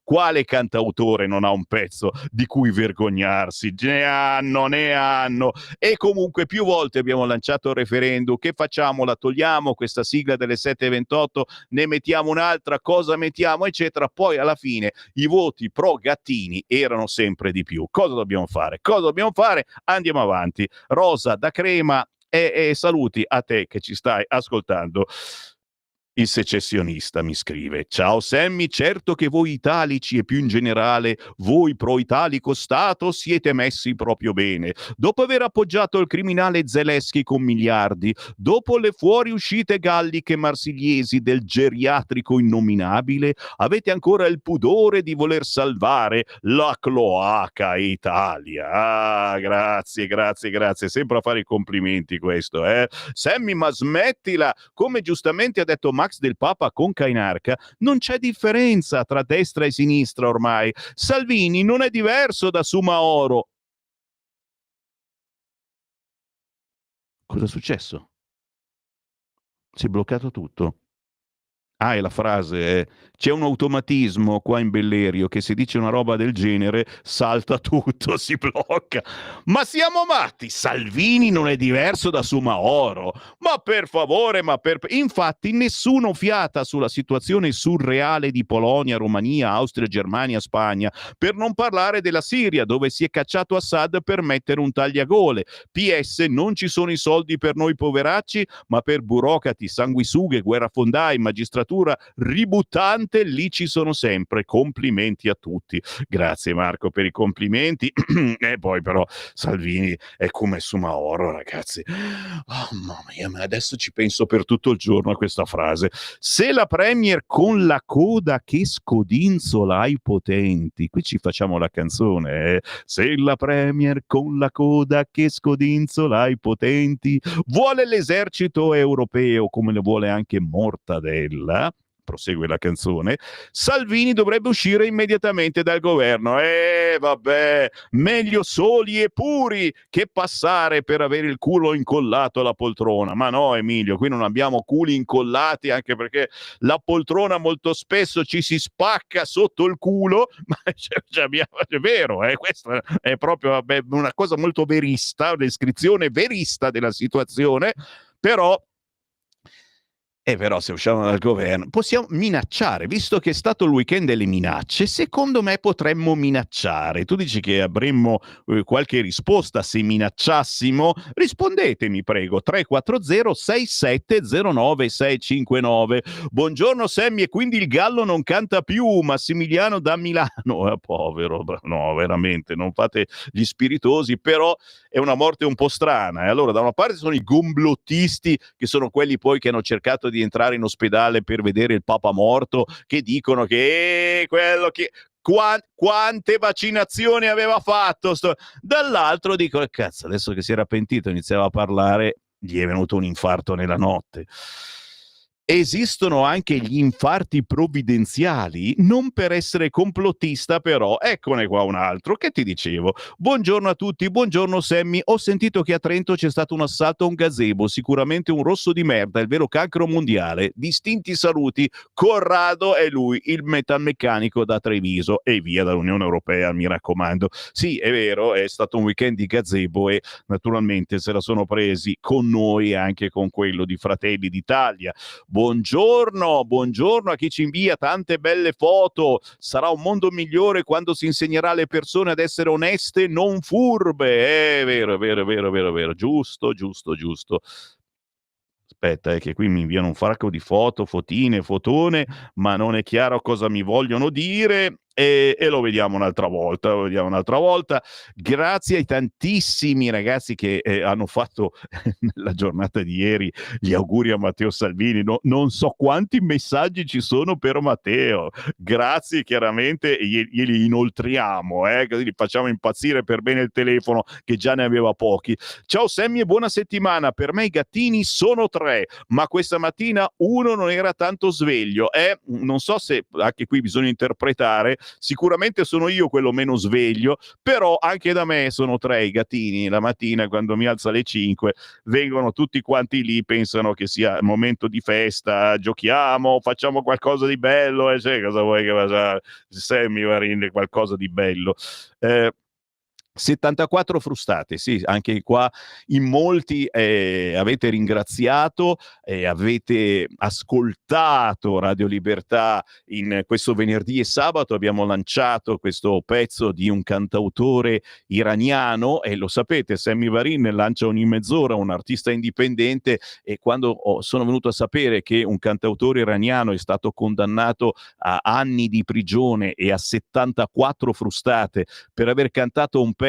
quale cantautore non ha un pezzo di cui vergognarsi? Ne hanno. E comunque più volte abbiamo lanciato il referendum: che facciamo? La togliamo questa sigla delle 7:28? Ne mettiamo un'altra? Cosa mettiamo? Eccetera. Poi alla fine i voti pro gattini erano sempre di più. Cosa dobbiamo fare? Andiamo avanti. Rosa da Crema e saluti a te che ci stai ascoltando. Il secessionista mi scrive: ciao Sammy, certo che voi italici e più in generale voi pro italico Stato siete messi proprio bene. Dopo aver appoggiato il criminale Zelensky con miliardi, dopo le fuoriuscite galliche marsigliesi del geriatrico innominabile, avete ancora il pudore di voler salvare la cloaca Italia. Ah, grazie, sempre a fare i complimenti questo, Sammy, ma smettila, come giustamente ha detto Max del Papa con Cainarca, non c'è differenza tra destra e sinistra ormai. Salvini non è diverso da Soumahoro. Cosa è successo? Si è bloccato tutto. Ah, è la frase, c'è un automatismo qua in Bellerio che se dice una roba del genere salta tutto, si blocca. Ma siamo matti? Salvini non è diverso da Soumahoro? Ma per favore, infatti nessuno fiata sulla situazione surreale di Polonia, Romania, Austria, Germania, Spagna, per non parlare della Siria, dove si è cacciato Assad per mettere un tagliagole. PS, non ci sono i soldi per noi poveracci, ma per burocrati, sanguisughe, guerrafondai, magistratura ributtante, lì ci sono sempre. Complimenti a tutti. Grazie Marco per i complimenti. E poi però Salvini è come Soumahoro, ragazzi. Oh mamma mia, ma adesso ci penso per tutto il giorno a questa frase. Se la Premier con la coda che scodinzola ai potenti, qui ci facciamo la canzone, Se la Premier con la coda che scodinzola ai potenti vuole l'esercito europeo come le vuole anche Mortadella, prosegue la canzone, Salvini dovrebbe uscire immediatamente dal governo. Vabbè, meglio soli e puri che passare per avere il culo incollato alla poltrona. Ma no, Emilio, qui non abbiamo culi incollati, anche perché la poltrona molto spesso ci si spacca sotto il culo, ma è vero, questa è proprio una cosa molto verista, una descrizione verista della situazione, però se usciamo dal governo possiamo minacciare, visto che è stato il weekend delle minacce, secondo me potremmo minacciare. Tu dici che avremmo qualche risposta se minacciassimo? Rispondetemi prego, 340 6709 659. Buongiorno Sammy, e quindi il gallo non canta più, Massimiliano da Milano. Povero, no veramente, non fate gli spiritosi, però è una morte un po' strana. E allora da una parte sono i gomblottisti, che sono quelli poi che hanno cercato di entrare in ospedale per vedere il Papa morto, che dicono che quello che quante vaccinazioni aveva fatto. Dall'altro dico, cazzo, adesso che si era pentito iniziava a parlare, gli è venuto un infarto nella notte. Esistono anche gli infarti provvidenziali, non per essere complottista però, eccone qua un altro, che ti dicevo. Buongiorno a tutti, buongiorno Sammy, ho sentito che a Trento c'è stato un assalto a un gazebo, sicuramente un rosso di merda, il vero cancro mondiale. Distinti saluti, Corrado è lui, il metalmeccanico da Treviso, e via dall'Unione Europea, mi raccomando. Sì, è vero, è stato un weekend di gazebo e naturalmente se la sono presi con noi e anche con quello di Fratelli d'Italia. Buongiorno a chi ci invia tante belle foto. Sarà un mondo migliore quando si insegnerà alle persone ad essere oneste, non furbe. È vero. Giusto. Aspetta, che qui mi inviano un fracco di foto, fotine, fotone, ma non è chiaro cosa mi vogliono dire. E lo vediamo un'altra volta, lo vediamo un'altra volta. Grazie ai tantissimi ragazzi che hanno fatto nella giornata di ieri gli auguri a Matteo Salvini. Non so quanti messaggi ci sono per Matteo. Grazie, chiaramente glieli inoltriamo, così li facciamo impazzire per bene il telefono, che già ne aveva pochi. Ciao Sammy e buona settimana. Per me i gattini sono 3, ma questa mattina uno non era tanto sveglio. Non so se anche qui bisogna interpretare. Sicuramente sono io quello meno sveglio, però anche da me sono 3 i gattini. La mattina, quando mi alzo alle 5, vengono tutti quanti lì, pensano che sia momento di festa, giochiamo, facciamo qualcosa di bello, e sai cosa vuoi che faccia Sammy Varin, qualcosa di bello. 74 frustate, sì, anche qua in molti avete ringraziato, avete ascoltato Radio Libertà in questo venerdì e sabato. Abbiamo lanciato questo pezzo di un cantautore iraniano, e lo sapete, Sammy Varin lancia ogni mezz'ora un artista indipendente, e quando sono venuto a sapere che un cantautore iraniano è stato condannato a anni di prigione e a 74 frustate per aver cantato un pezzo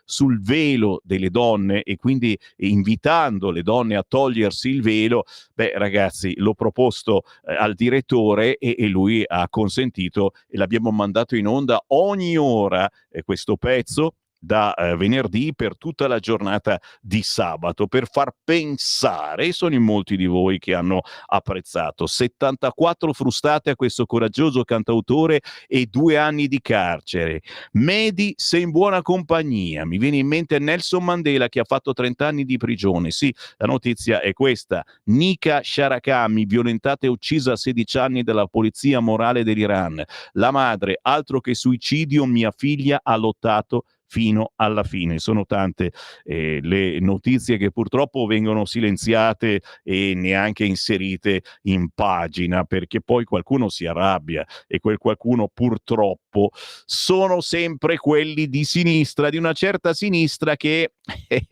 sul velo delle donne, e quindi invitando le donne a togliersi il velo, ragazzi, l'ho proposto al direttore e lui ha consentito, e l'abbiamo mandato in onda ogni ora questo pezzo da venerdì per tutta la giornata di sabato, per far pensare, e sono in molti di voi che hanno apprezzato. 74 frustate a questo coraggioso cantautore e 2 anni di carcere. Mehdi, sei in buona compagnia. Mi viene in mente Nelson Mandela, che ha fatto 30 anni di prigione. Sì, la notizia è questa: Nika Sharakami, violentata e uccisa a 16 anni dalla polizia morale dell'Iran. La madre, altro che suicidio, mia figlia ha lottato fino alla fine. Sono tante le notizie che purtroppo vengono silenziate e neanche inserite in pagina, perché poi qualcuno si arrabbia, e quel qualcuno purtroppo sono sempre quelli di sinistra, di una certa sinistra che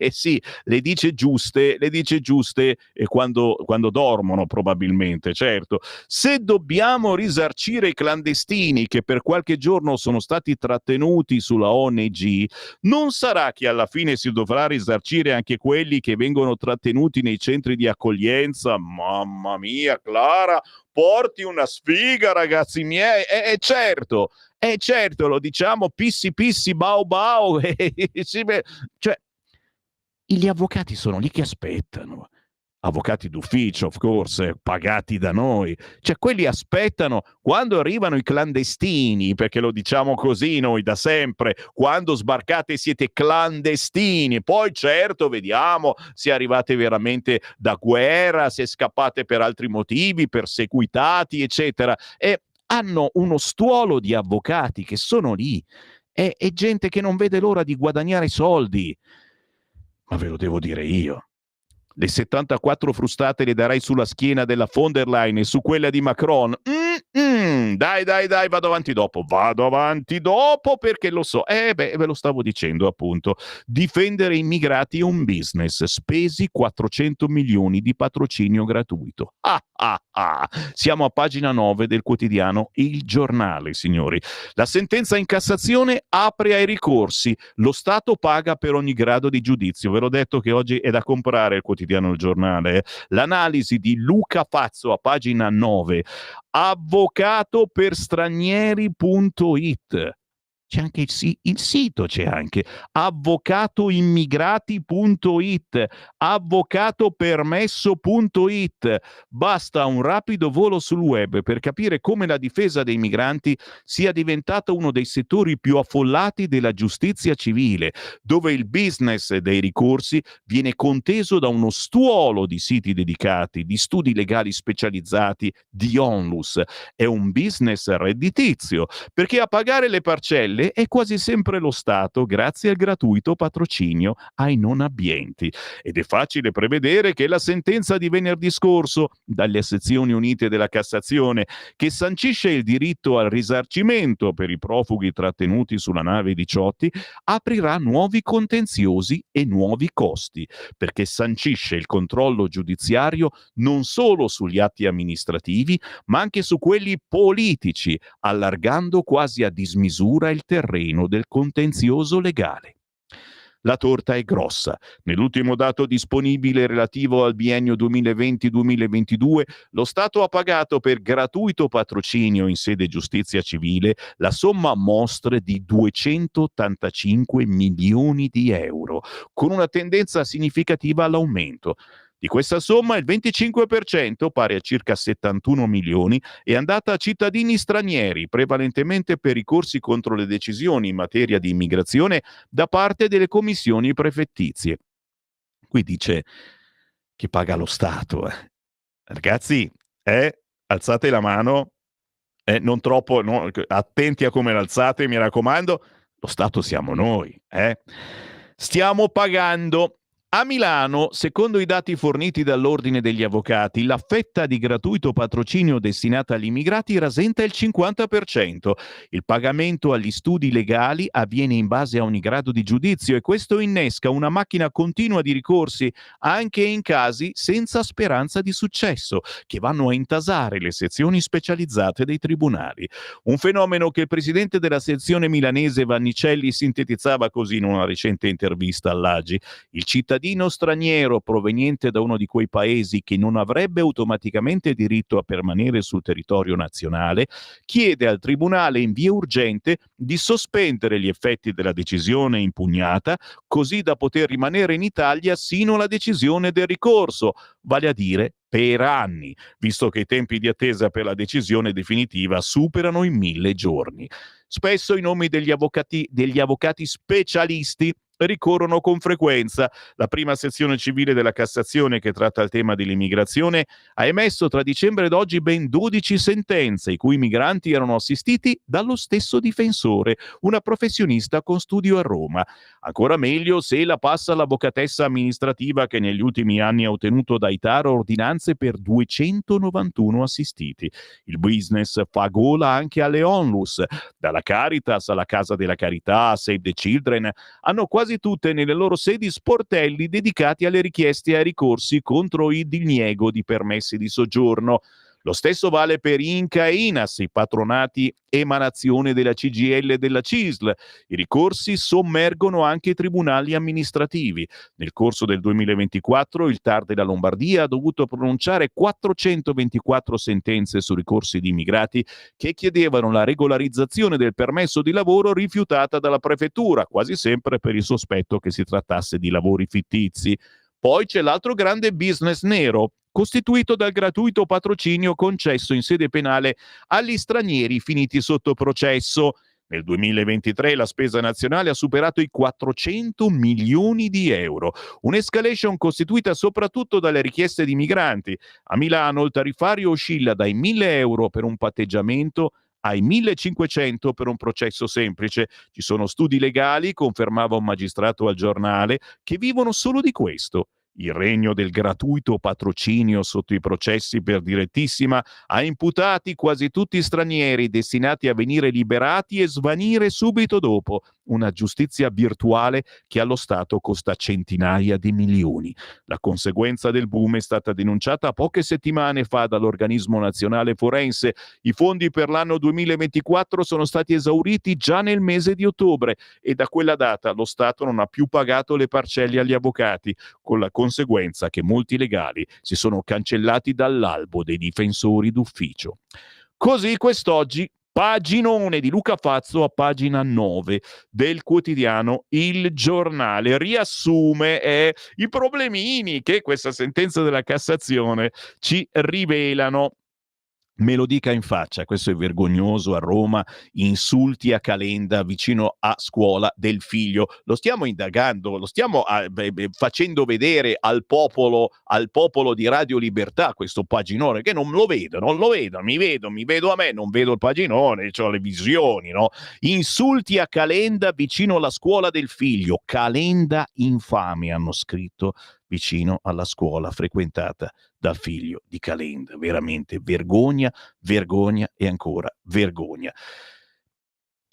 sì, le dice giuste quando dormono, probabilmente. Certo, se dobbiamo risarcire i clandestini che per qualche giorno sono stati trattenuti sulla ONG, non sarà che alla fine si dovrà risarcire anche quelli che vengono trattenuti nei centri di accoglienza? Mamma mia, Clara, porti una sfiga, ragazzi miei. Certo, lo diciamo pissi pissi bau bau. Cioè, gli avvocati sono lì che aspettano. Avvocati d'ufficio, of course, pagati da noi. Cioè, quelli aspettano quando arrivano i clandestini, perché lo diciamo così noi da sempre: quando sbarcate siete clandestini. Poi certo, vediamo se arrivate veramente da guerra, se scappate per altri motivi, perseguitati, eccetera. E hanno uno stuolo di avvocati che sono lì. È gente che non vede l'ora di guadagnare soldi. Ma ve lo devo dire io. Le 74 frustate le darei sulla schiena della von der Leyen e su quella di Macron. Dai, vado avanti dopo perché lo so. Ve lo stavo dicendo, appunto. Difendere i immigrati è un business. Spesi 400 milioni di patrocinio gratuito. Siamo a pagina 9 del quotidiano Il Giornale, signori. La sentenza in Cassazione apre ai ricorsi. Lo Stato paga per ogni grado di giudizio. Ve l'ho detto che oggi è da comprare il quotidiano Il Giornale. L'analisi di Luca Fazzo a pagina 9. Avvocato per stranieri.it. C'è anche il sito, c'è anche avvocatoimmigrati.it, avvocatopermesso.it. Basta un rapido volo sul web per capire come la difesa dei migranti sia diventata uno dei settori più affollati della giustizia civile, dove il business dei ricorsi viene conteso da uno stuolo di siti dedicati, di studi legali specializzati, di onlus. È un business redditizio, perché a pagare le parcelle CGIL è quasi sempre lo Stato, grazie al gratuito patrocinio ai non abbienti. Ed è facile prevedere che la sentenza di venerdì scorso, dalle sezioni unite della Cassazione, che sancisce il diritto al risarcimento per i profughi trattenuti sulla nave Diciotti, aprirà nuovi contenziosi e nuovi costi, perché sancisce il controllo giudiziario non solo sugli atti amministrativi, ma anche su quelli politici, allargando quasi a dismisura il terreno del contenzioso legale. La torta è grossa. Nell'ultimo dato disponibile relativo al biennio 2020-2022, lo Stato ha pagato per gratuito patrocinio in sede giustizia civile la somma a mostre di 285 milioni di euro, con una tendenza significativa all'aumento. Di questa somma il 25%, pari a circa 71 milioni, è andata a cittadini stranieri, prevalentemente per ricorsi contro le decisioni in materia di immigrazione da parte delle commissioni prefettizie. Qui dice che paga lo Stato. Ragazzi, alzate la mano, non troppo, no, attenti a come l'alzate, mi raccomando, lo Stato siamo noi. Stiamo pagando. A Milano, secondo i dati forniti dall'Ordine degli Avvocati, la fetta di gratuito patrocinio destinata agli immigrati rasenta il 50%. Il pagamento agli studi legali avviene in base a ogni grado di giudizio e questo innesca una macchina continua di ricorsi anche in casi senza speranza di successo, che vanno a intasare le sezioni specializzate dei tribunali. Un fenomeno che il presidente della sezione milanese Vannicelli sintetizzava così in una recente intervista all'Agi: il cittadino straniero proveniente da uno di quei paesi che non avrebbe automaticamente diritto a permanere sul territorio nazionale chiede al tribunale in via urgente di sospendere gli effetti della decisione impugnata così da poter rimanere in Italia sino alla decisione del ricorso, vale a dire per anni, visto che i tempi di attesa per la decisione definitiva superano i 1000 giorni. Spesso i nomi degli avvocati specialisti ricorrono con frequenza. La prima sezione civile della Cassazione, che tratta il tema dell'immigrazione, ha emesso tra dicembre ed oggi ben 12 sentenze, i cui migranti erano assistiti dallo stesso difensore, una professionista con studio a Roma. Ancora meglio se la passa l'avvocatessa amministrativa che negli ultimi anni ha ottenuto dai TAR ordinanze per 291 assistiti. Il business fa gola anche alle onlus, dalla Caritas alla Casa della Carità, Save the Children, hanno quasi tutte nelle loro sedi sportelli dedicati alle richieste e ai ricorsi contro il diniego di permessi di soggiorno. Lo stesso vale per Inca e Inas, i patronati emanazione della CGIL e della CISL. I ricorsi sommergono anche i tribunali amministrativi. Nel corso del 2024 il TAR della Lombardia ha dovuto pronunciare 424 sentenze su ricorsi di immigrati che chiedevano la regolarizzazione del permesso di lavoro rifiutata dalla prefettura, quasi sempre per il sospetto che si trattasse di lavori fittizi. Poi c'è l'altro grande business nero, costituito dal gratuito patrocinio concesso in sede penale agli stranieri finiti sotto processo. Nel 2023 la spesa nazionale ha superato i 400 milioni di euro, un'escalation costituita soprattutto dalle richieste di migranti. A Milano il tariffario oscilla dai 1.000 euro per un patteggiamento ai 1.500 per un processo semplice. Ci sono studi legali, confermava un magistrato al Giornale, che vivono solo di questo. Il regno del gratuito patrocinio sotto i processi per direttissima ha imputati quasi tutti stranieri destinati a venire liberati e svanire subito dopo. Una giustizia virtuale che allo Stato costa centinaia di milioni. La conseguenza del boom è stata denunciata poche settimane fa dall'Organismo Nazionale Forense. I fondi per l'anno 2024 sono stati esauriti già nel mese di ottobre e da quella data lo Stato non ha più pagato le parcelle agli avvocati, con la conseguenza che molti legali si sono cancellati dall'albo dei difensori d'ufficio. Così quest'oggi paginone di Luca Fazzo a pagina 9 del quotidiano Il Giornale riassume i problemini che questa sentenza della Cassazione ci rivelano. Me lo dica in faccia, questo è vergognoso. A Roma, insulti a Calenda vicino a scuola del figlio. Lo stiamo indagando, lo stiamo facendo vedere al popolo di Radio Libertà questo paginone, che non lo vedo, mi vedo a me, non vedo il paginone, ho le visioni, no? Insulti a Calenda vicino alla scuola del figlio. Calenda infame, hanno scritto, vicino alla scuola frequentata dal figlio di Calenda. Veramente vergogna, vergogna e ancora vergogna.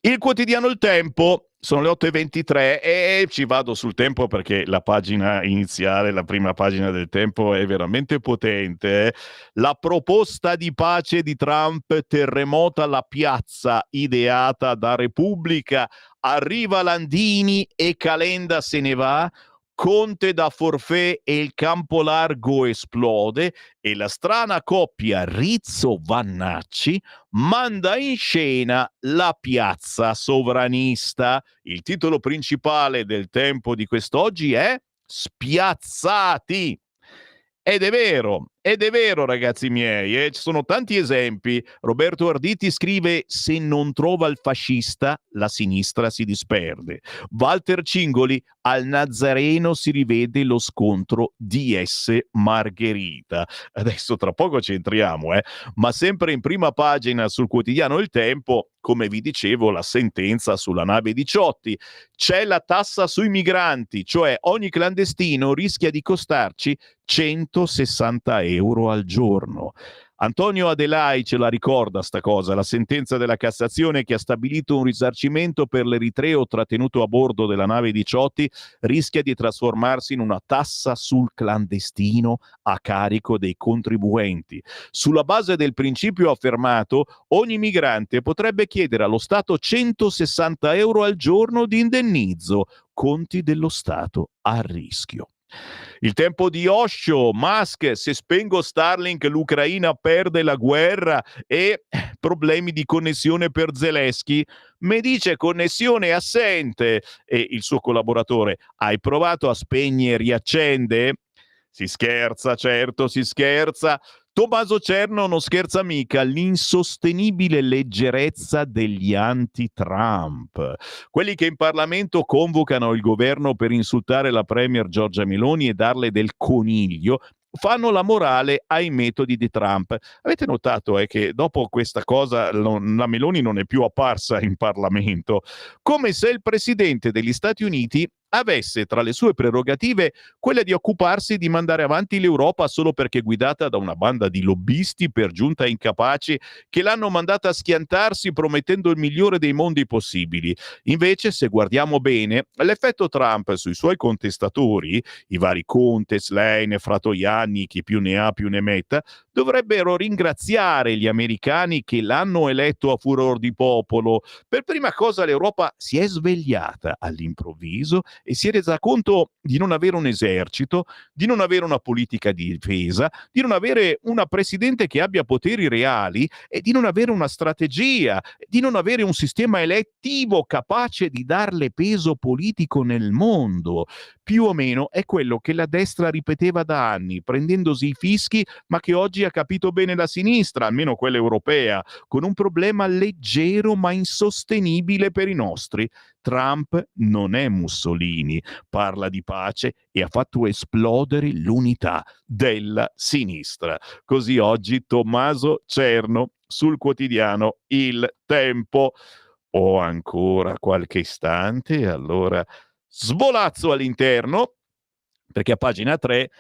Il quotidiano Il Tempo, sono le 8:23 e ci vado sul Tempo perché la pagina iniziale, la prima pagina del Tempo è veramente potente. La proposta di pace di Trump terremota la piazza ideata da Repubblica. Arriva Landini e Calenda se ne va. Conte da forfait e il campo largo esplode e la strana coppia Rizzo-Vannacci manda in scena la piazza sovranista. Il titolo principale del Tempo di quest'oggi è Spiazzati. Ed è vero ragazzi miei, ci sono tanti esempi. Roberto Arditi scrive: se non trova il fascista, la sinistra si disperde. Walter Cingoli: al Nazareno si rivede lo scontro DS Margherita. Adesso tra poco ci entriamo, ma sempre in prima pagina sul quotidiano Il Tempo, come vi dicevo, la sentenza sulla nave Diciotti. C'è la tassa sui migranti, cioè ogni clandestino rischia di costarci 160 euro al giorno. Antonio Adelai ce la ricorda sta cosa, la sentenza della Cassazione che ha stabilito un risarcimento per l'eritreo trattenuto a bordo della nave Diciotti rischia di trasformarsi in una tassa sul clandestino a carico dei contribuenti. Sulla base del principio affermato, ogni migrante potrebbe chiedere allo Stato 160 euro al giorno di indennizzo, conti dello Stato a rischio. Il Tempo di Osho: Musk: se spengo Starlink l'Ucraina perde la guerra, e problemi di connessione per Zelensky. Me dice connessione assente, e il suo collaboratore: hai provato a spegne e riaccende? Si scherza, certo, si scherza. Tommaso Cerno non scherza mica, l'insostenibile leggerezza degli anti-Trump. Quelli che in Parlamento convocano il governo per insultare la premier Giorgia Meloni e darle del coniglio fanno la morale ai metodi di Trump. Avete notato che dopo questa cosa la Meloni non è più apparsa in Parlamento, come se il presidente degli Stati Uniti avesse tra le sue prerogative quella di occuparsi di mandare avanti l'Europa solo perché guidata da una banda di lobbisti per giunta incapaci che l'hanno mandata a schiantarsi promettendo il migliore dei mondi possibili. Invece, se guardiamo bene, l'effetto Trump sui suoi contestatori, i vari Conte, Schlein, Fratoianni, chi più ne ha più ne metta, dovrebbero ringraziare gli americani che l'hanno eletto a furor di popolo. Per prima cosa l'Europa si è svegliata all'improvviso e si è resa conto di non avere un esercito, di non avere una politica di difesa, di non avere una presidente che abbia poteri reali e di non avere una strategia, di non avere un sistema elettivo capace di darle peso politico nel mondo. Più o meno è quello che la destra ripeteva da anni, prendendosi i fischi, ma che oggi ha capito bene la sinistra, almeno quella europea, con un problema leggero ma insostenibile per i nostri. Trump non è Mussolini, parla di pace e ha fatto esplodere l'unità della sinistra. Così oggi Tommaso Cerno sul quotidiano Il Tempo. Ho ancora qualche istante, allora svolazzo all'interno, perché a pagina 3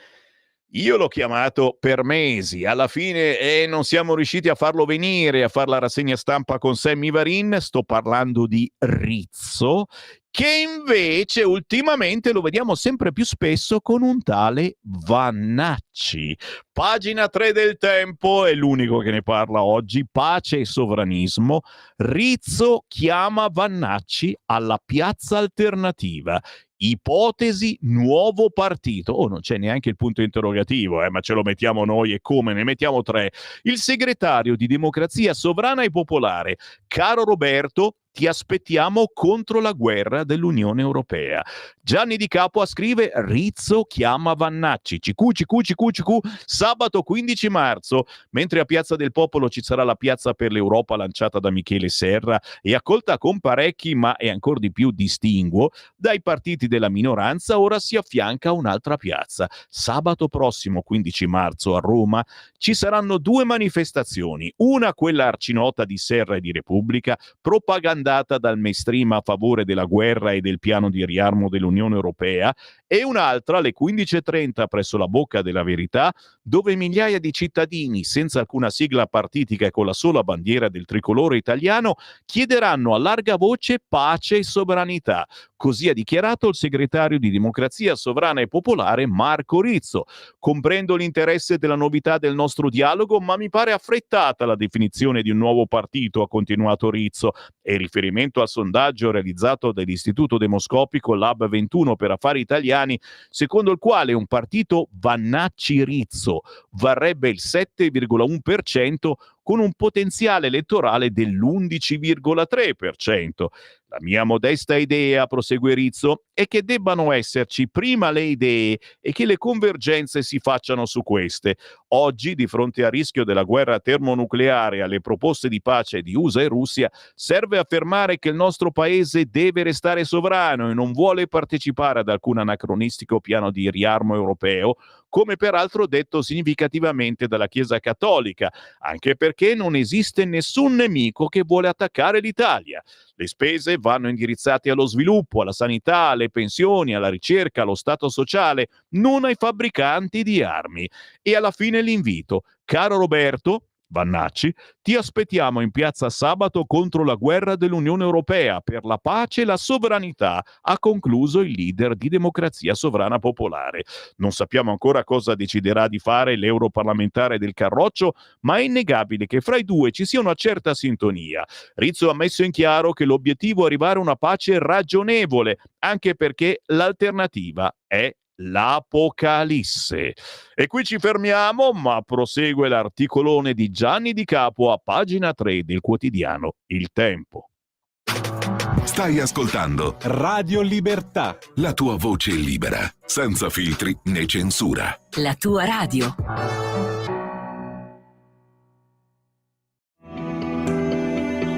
io l'ho chiamato per mesi, alla fine non siamo riusciti a farlo venire a fare la rassegna stampa con Sammy Varin. Sto parlando di Rizzo, che invece ultimamente lo vediamo sempre più spesso con un tale Vannacci. Pagina 3 del Tempo, è l'unico che ne parla oggi, pace e sovranismo. Rizzo chiama Vannacci alla piazza alternativa. Ipotesi nuovo partito. Oh, non c'è neanche il punto interrogativo, ma ce lo mettiamo noi, e come? Ne mettiamo 3. Il segretario di Democrazia Sovrana e Popolare, caro Roberto, ti aspettiamo contro la guerra dell'Unione Europea. Gianni Di Capua scrive: Rizzo chiama Vannacci, CQ, sabato 15 marzo, mentre a Piazza del Popolo ci sarà la Piazza per l'Europa lanciata da Michele Serra e accolta con parecchi, ma e ancor di più distinguo, dai partiti della minoranza. Ora si affianca un'altra piazza. Sabato prossimo 15 marzo a Roma ci saranno due manifestazioni, una quella arcinota di Serra e di Repubblica, propagandata dal mainstream a favore della guerra e del piano di riarmo dell'Unione Europea, e un'altra alle 15:30 presso la Bocca della Verità, dove migliaia di cittadini senza alcuna sigla partitica e con la sola bandiera del tricolore italiano chiederanno a larga voce pace e sovranità. Così ha dichiarato il segretario di Democrazia Sovrana e Popolare Marco Rizzo. Comprendo l'interesse della novità del nostro dialogo, ma mi pare affrettata la definizione di un nuovo partito, ha continuato Rizzo, e in riferimento al sondaggio realizzato dall'Istituto Demoscopico Lab 21 per affari italiani, secondo il quale un partito Vannacci-Rizzo varrebbe il 7,1% con un potenziale elettorale dell'11,3%. La mia modesta idea, prosegue Rizzo, è che debbano esserci prima le idee e che le convergenze si facciano su queste. Oggi, di fronte al rischio della guerra termonucleare e alle proposte di pace di USA e Russia, serve affermare che il nostro paese deve restare sovrano e non vuole partecipare ad alcun anacronistico piano di riarmo europeo, come peraltro detto significativamente dalla Chiesa Cattolica, anche perché non esiste nessun nemico che vuole attaccare l'Italia. Le spese vanno indirizzate allo sviluppo, alla sanità, alle pensioni, alla ricerca, allo stato sociale, non ai fabbricanti di armi. E alla fine l'invito: caro Roberto Vannacci, ti aspettiamo in piazza sabato contro la guerra dell'Unione Europea, per la pace e la sovranità, ha concluso il leader di Democrazia Sovrana Popolare. Non sappiamo ancora cosa deciderà di fare l'europarlamentare del Carroccio, ma è innegabile che fra i due ci sia una certa sintonia. Rizzo ha messo in chiaro che l'obiettivo è arrivare a una pace ragionevole, anche perché l'alternativa è l'Apocalisse. E qui ci fermiamo, ma prosegue l'articolone di Gianni Di Capua a pagina 3 del quotidiano Il Tempo. Stai ascoltando Radio Libertà. la tua voce libera, senza filtri né censura. La tua radio.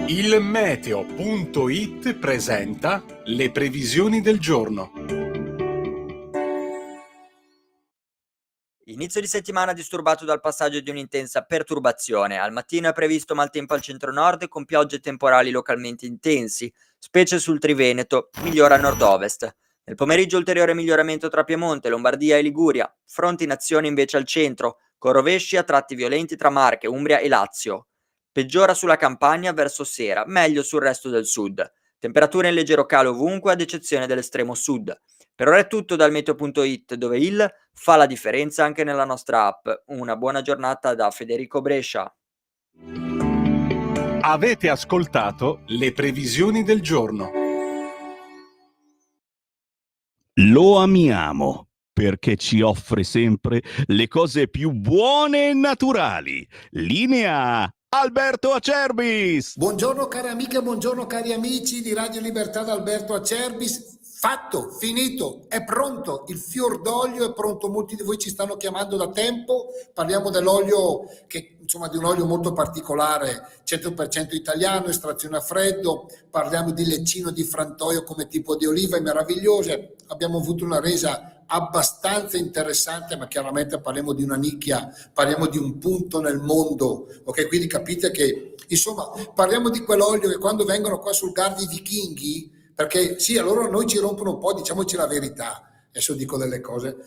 Il meteo.it presenta le previsioni del giorno. Inizio di settimana disturbato dal passaggio di un'intensa perturbazione. Al mattino è previsto maltempo al centro-nord con piogge temporali localmente intensi, specie sul Triveneto, migliora a nord-ovest. Nel pomeriggio ulteriore miglioramento tra Piemonte, Lombardia e Liguria, fronte in azione invece al centro, con rovesci a tratti violenti tra Marche, Umbria e Lazio. Peggiora sulla Campania verso sera, meglio sul resto del sud. Temperature in leggero calo ovunque ad eccezione dell'estremo sud. Per ora è tutto dal meteo.it, dove il fa la differenza anche nella nostra app. Una buona giornata da Federico Brescia. Avete ascoltato le previsioni del giorno. Lo amiamo perché ci offre sempre le cose più buone e naturali. Linea Alberto Acerbis. Buongiorno cari amiche, buongiorno cari amici di Radio Libertà da Alberto Acerbis. Fatto, finito, è pronto, il fior d'olio è pronto, molti di voi ci stanno chiamando da tempo, parliamo dell'olio che insomma di un olio molto particolare, 100% italiano, estrazione a freddo, parliamo di leccino di frantoio come tipo di olive meravigliose, abbiamo avuto una resa abbastanza interessante, ma chiaramente parliamo di una nicchia, parliamo di un punto nel mondo, ok? Quindi capite che insomma parliamo di quell'olio che quando vengono qua sul Gardi i vichinghi, perché sì, allora noi ci rompono un po', diciamoci la verità, adesso dico delle cose,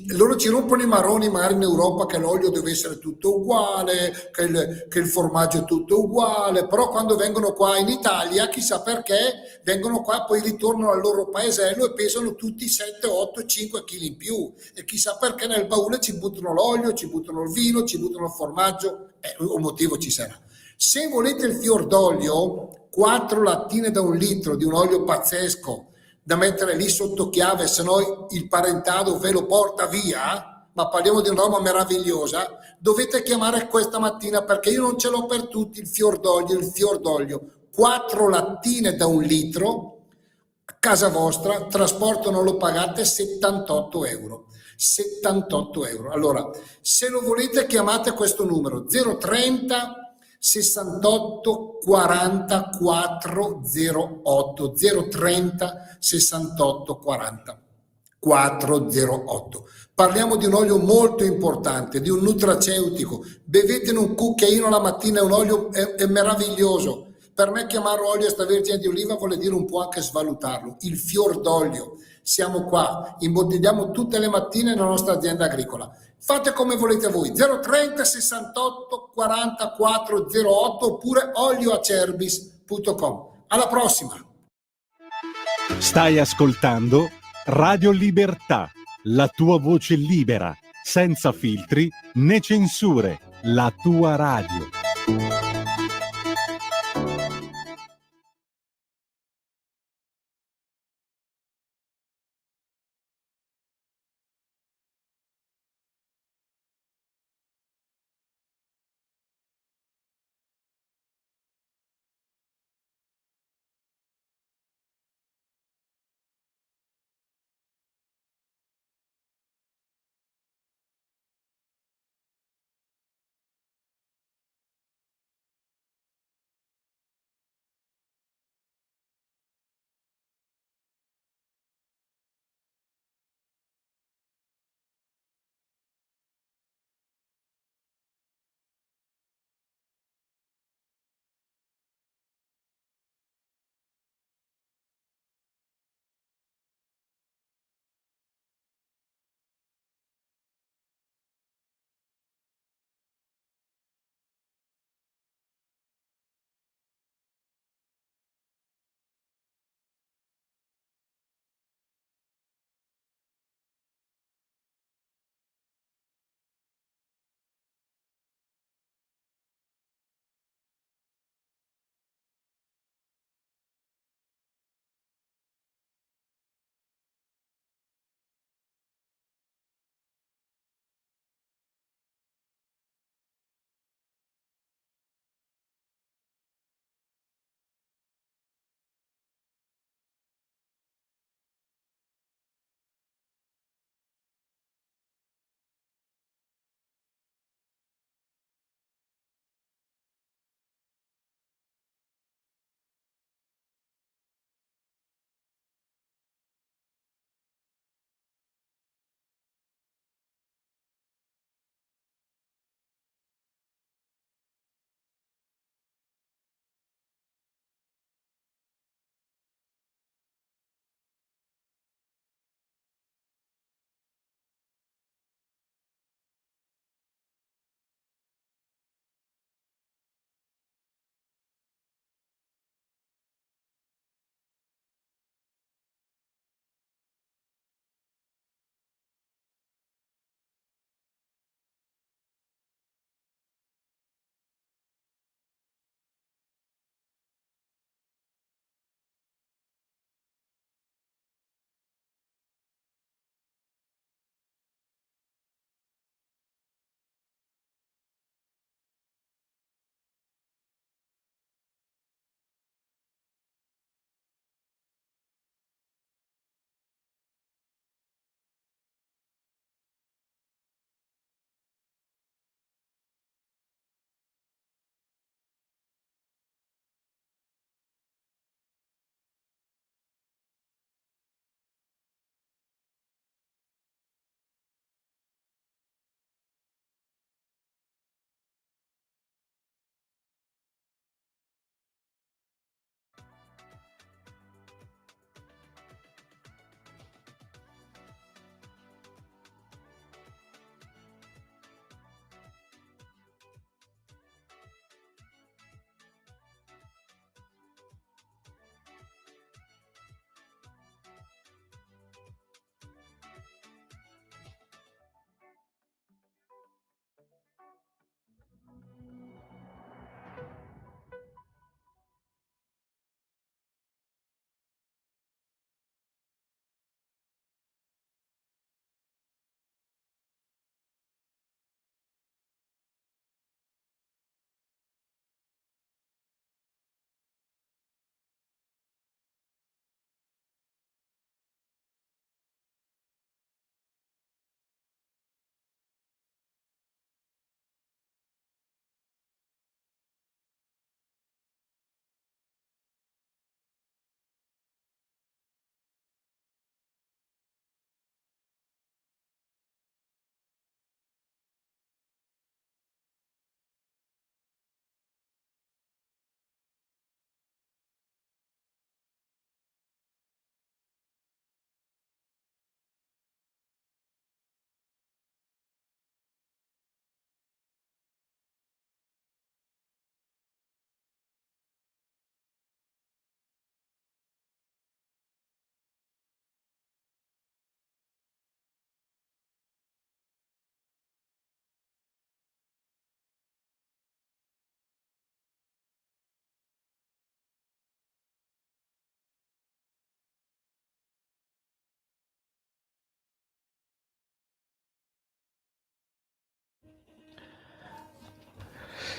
loro ci rompono i maroni magari in Europa che l'olio deve essere tutto uguale, che il formaggio è tutto uguale, però quando vengono qua in Italia, chissà perché, vengono qua, poi ritornano al loro paesello e pesano tutti 7, 8, 5 kg in più, e chissà perché nel baule ci buttano l'olio, ci buttano il vino, ci buttano il formaggio, un motivo ci sarà. Se volete il fior d'olio, 4 lattine da 1 litro di un olio pazzesco da mettere lì sotto chiave, se no il parentado ve lo porta via, ma parliamo di una roba meravigliosa, dovete chiamare questa mattina perché io non ce l'ho per tutti il fior d'olio, 4 4 lattine da 1 litro, a casa vostra, trasporto non lo pagate, 78 euro. 78 euro. Allora, se lo volete chiamate questo numero 030 68 40 408, 030 68 40 408. Parliamo di un olio molto importante, di un nutraceutico. Bevetene un cucchiaino la mattina, è un olio è meraviglioso. Per me chiamarlo olio extravergine di oliva vuol dire un po' anche svalutarlo. Il fior d'olio. Siamo qua, imbottigliamo tutte le mattine nella nostra azienda agricola. Fate come volete voi, 030 68 40 408 oppure olioacerbis.com. Alla prossima! Stai ascoltando Radio Libertà, la tua voce libera, senza filtri né censure, la tua radio.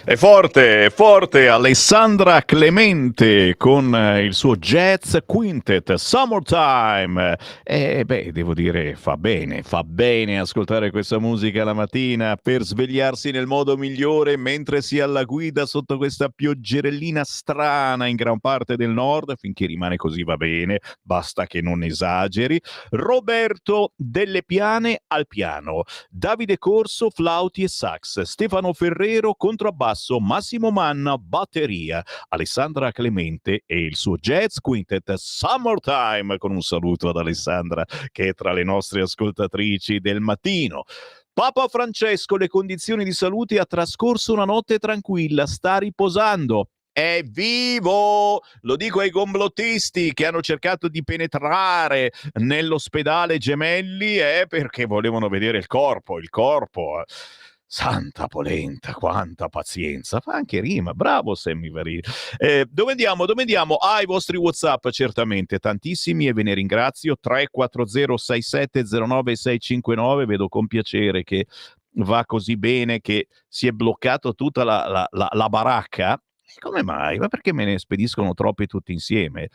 È forte Alessandra Clemente con il suo jazz quintet Summertime. E beh, devo dire, fa bene ascoltare questa musica la mattina per svegliarsi nel modo migliore mentre si è alla guida sotto questa pioggerellina strana in gran parte del nord. Finché rimane così va bene, basta che non esageri. Roberto Delle Piane al piano, Davide Corso flauti e sax, Stefano Ferrero contrabbasso, Massimo Manna batteria, Alessandra Clemente e il suo jazz quintet Summertime, con un saluto ad Alessandra che è tra le nostre ascoltatrici del mattino. Papa Francesco, le condizioni di salute, ha trascorso una notte tranquilla, sta riposando. È vivo! Lo dico ai complottisti che hanno cercato di penetrare nell'ospedale Gemelli, perché volevano vedere il corpo. Santa polenta, quanta pazienza. Fa anche rima, bravo Sammy Varin. Dove andiamo? I vostri WhatsApp, certamente, tantissimi, e ve ne ringrazio. 340 6709 659. Vedo con piacere che va così bene, che si è bloccato tutta la baracca. Come mai? Ma perché me ne spediscono troppi tutti insieme?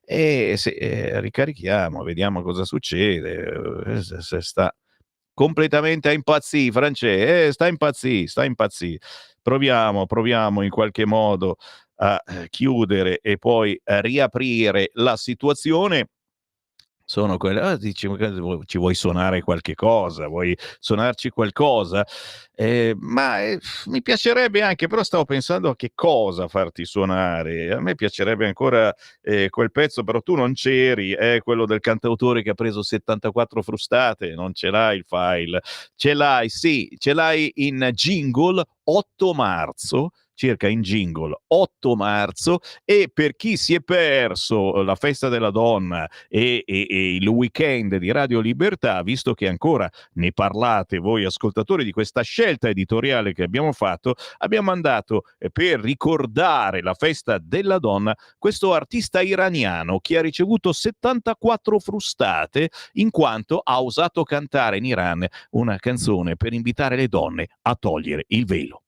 Ricarichiamo, vediamo cosa succede. Se sta completamente a impazzì, France, sta impazzì. Proviamo in qualche modo a chiudere e poi a riaprire la situazione. Sono quelle, dici, ci vuoi suonare qualche cosa? Vuoi suonarci qualcosa? Mi piacerebbe anche, però stavo pensando a che cosa farti suonare. A me piacerebbe ancora quel pezzo, però tu non c'eri, è quello del cantautore che ha preso 74 frustate, non ce l'hai il file. Ce l'hai in jingle 8 marzo, circa in jingle 8 marzo, e per chi si è perso la festa della donna e il weekend di Radio Libertà, visto che ancora ne parlate voi ascoltatori di questa scelta editoriale che abbiamo fatto, abbiamo mandato per ricordare la festa della donna questo artista iraniano che ha ricevuto 74 frustate in quanto ha osato cantare in Iran una canzone per invitare le donne a togliere il velo.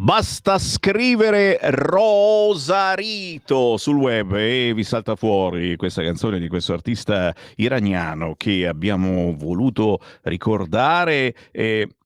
Basta scrivere Rosarito sul web e vi salta fuori questa canzone di questo artista iraniano che abbiamo voluto ricordare.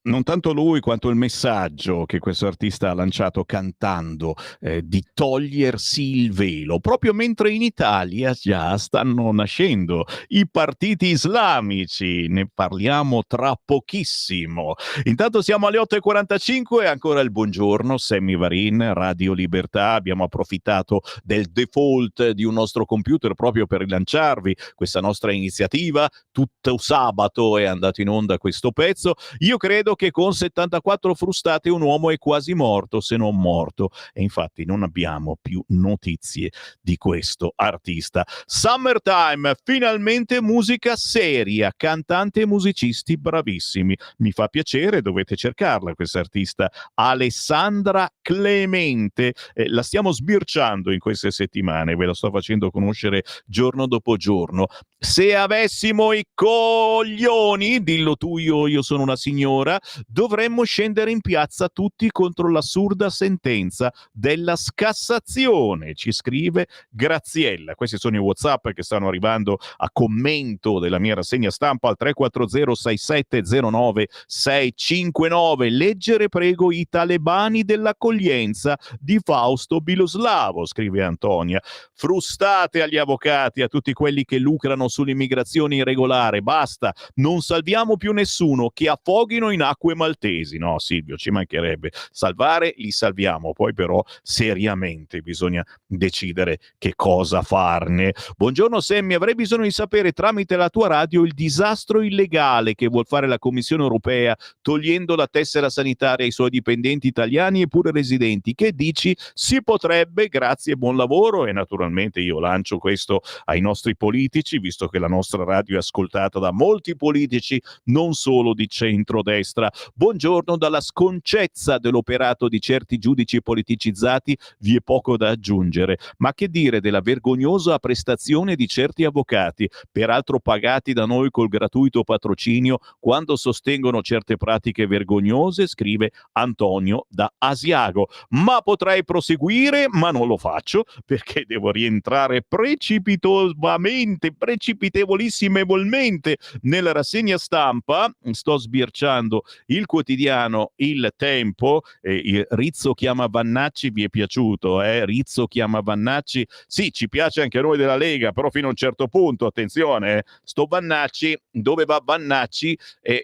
Non tanto lui quanto il messaggio che questo artista ha lanciato cantando di togliersi il velo, proprio mentre in Italia già stanno nascendo i partiti islamici. Ne parliamo tra pochissimo. Intanto siamo alle 8:45 e ancora il buongiorno, Sammy Varin, Radio Libertà. Abbiamo approfittato del default di un nostro computer proprio per rilanciarvi questa nostra iniziativa. Tutto sabato è andato in onda questo pezzo. Io credo che con 74 frustate un uomo è quasi morto, se non morto, e infatti non abbiamo più notizie di questo artista. Summertime, finalmente musica seria, cantante e musicisti bravissimi. Mi fa piacere, dovete cercarla questa artista, Alessandra Clemente. La stiamo sbirciando in queste settimane, ve la sto facendo conoscere giorno dopo giorno. Se avessimo i coglioni, dillo tu, io sono una signora, dovremmo scendere in piazza tutti contro l'assurda sentenza della scassazione, ci scrive Graziella. Questi sono i WhatsApp che stanno arrivando a commento della mia rassegna stampa al 340-6709-659. Leggere, prego, I talebani dell'accoglienza di Fausto Biloslavo, scrive Antonia. Frustate agli avvocati, a tutti quelli che lucrano sull'immigrazione irregolare. Basta, non salviamo più nessuno, che affoghino in acque maltesi. No, Silvio, ci mancherebbe. Salvare li salviamo, poi però seriamente bisogna decidere che cosa farne. Buongiorno Sammy, avrei bisogno di sapere tramite la tua radio il disastro illegale che vuol fare la Commissione europea togliendo la tessera sanitaria ai suoi dipendenti italiani e pure residenti. Che dici? Si potrebbe, grazie, buon lavoro. E naturalmente io lancio questo ai nostri politici, visto che la nostra radio è ascoltata da molti politici, non solo di centrodestra. Buongiorno, dalla sconcezza dell'operato di certi giudici politicizzati vi è poco da aggiungere, ma che dire della vergognosa prestazione di certi avvocati, peraltro pagati da noi col gratuito patrocinio, quando sostengono certe pratiche vergognose, scrive Antonio da Asiago. Ma potrei proseguire, ma non lo faccio perché devo rientrare precipitevolissimamente nella rassegna stampa. Sto sbirciando il quotidiano Il Tempo. Il Rizzo chiama Vannacci, vi è piaciuto? Rizzo chiama Vannacci, sì, ci piace anche a noi della Lega, però fino a un certo punto, attenzione, sto Vannacci, dove va Vannacci?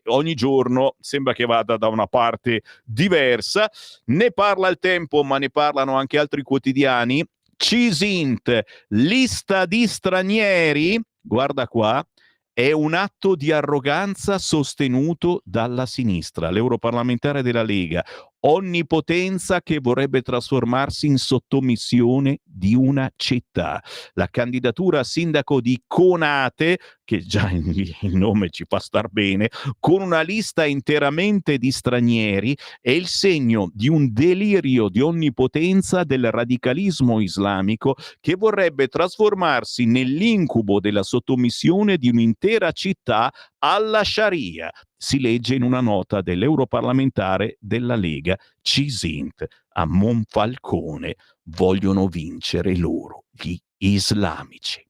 Ogni giorno sembra che vada da una parte diversa. Ne parla Il Tempo, ma ne parlano anche altri quotidiani. Cisint, lista di stranieri, guarda qua, è un atto di arroganza sostenuto dalla sinistra, l'europarlamentare della Lega, onnipotenza che vorrebbe trasformarsi in sottomissione di una città. La candidatura a sindaco di Conate, che già il nome ci fa star bene, con una lista interamente di stranieri, è il segno di un delirio di onnipotenza del radicalismo islamico che vorrebbe trasformarsi nell'incubo della sottomissione di un'intera città alla Sharia. Si legge in una nota dell'europarlamentare della Lega Cisint. A Monfalcone vogliono vincere loro, gli islamici.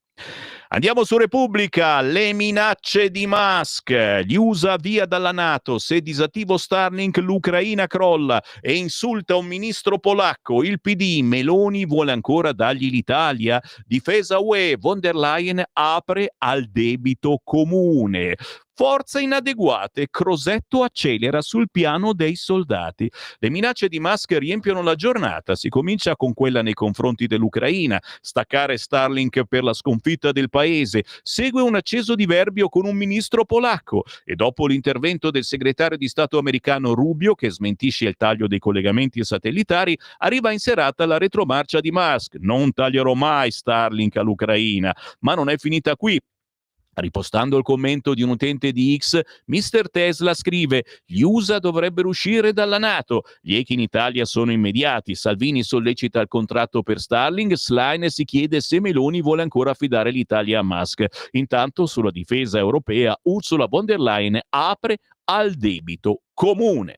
Andiamo su Repubblica, le minacce di Musk, gli USA via dalla NATO, se disattivo Starlink l'Ucraina crolla e insulta un ministro polacco, il PD, Meloni vuole ancora dargli l'Italia, difesa UE, von der Leyen apre al debito comune. Forze inadeguate, Crosetto accelera sul piano dei soldati. Le minacce di Musk riempiono la giornata, si comincia con quella nei confronti dell'Ucraina, staccare Starlink per la sconfitta del paese, segue un acceso diverbio con un ministro polacco e dopo l'intervento del segretario di Stato americano Rubio che smentisce il taglio dei collegamenti satellitari, arriva in serata la retromarcia di Musk. Non taglierò mai Starlink all'Ucraina, ma non è finita qui. Ripostando il commento di un utente di X, Mr. Tesla scrive: gli USA dovrebbero uscire dalla NATO, gli echi in Italia sono immediati, Salvini sollecita il contratto per Starlink, Schlein si chiede se Meloni vuole ancora affidare l'Italia a Musk. Intanto sulla difesa europea Ursula von der Leyen apre al debito comune.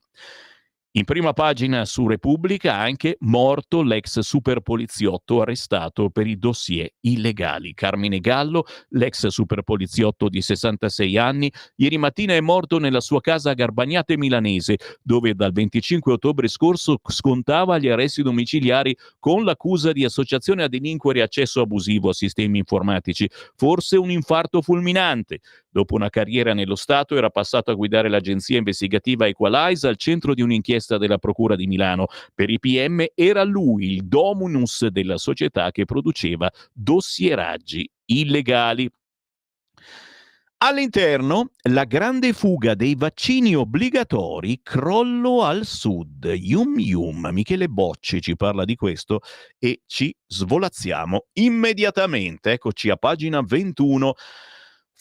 In prima pagina su Repubblica anche morto l'ex superpoliziotto arrestato per i dossier illegali. Carmine Gallo, l'ex superpoliziotto di 66 anni, ieri mattina è morto nella sua casa a Garbagnate Milanese, dove dal 25 ottobre scorso scontava gli arresti domiciliari con l'accusa di associazione a delinquere e accesso abusivo a sistemi informatici. Forse un infarto fulminante. Dopo una carriera nello Stato era passato a guidare l'agenzia investigativa Equalize al centro di un'inchiesta della Procura di Milano. Per i PM era lui il dominus della società che produceva dossieraggi illegali. All'interno, la grande fuga dei vaccini obbligatori, crollo al sud. Yum yum, Michele Bocci ci parla di questo e ci svolazziamo immediatamente. Eccoci a pagina 21.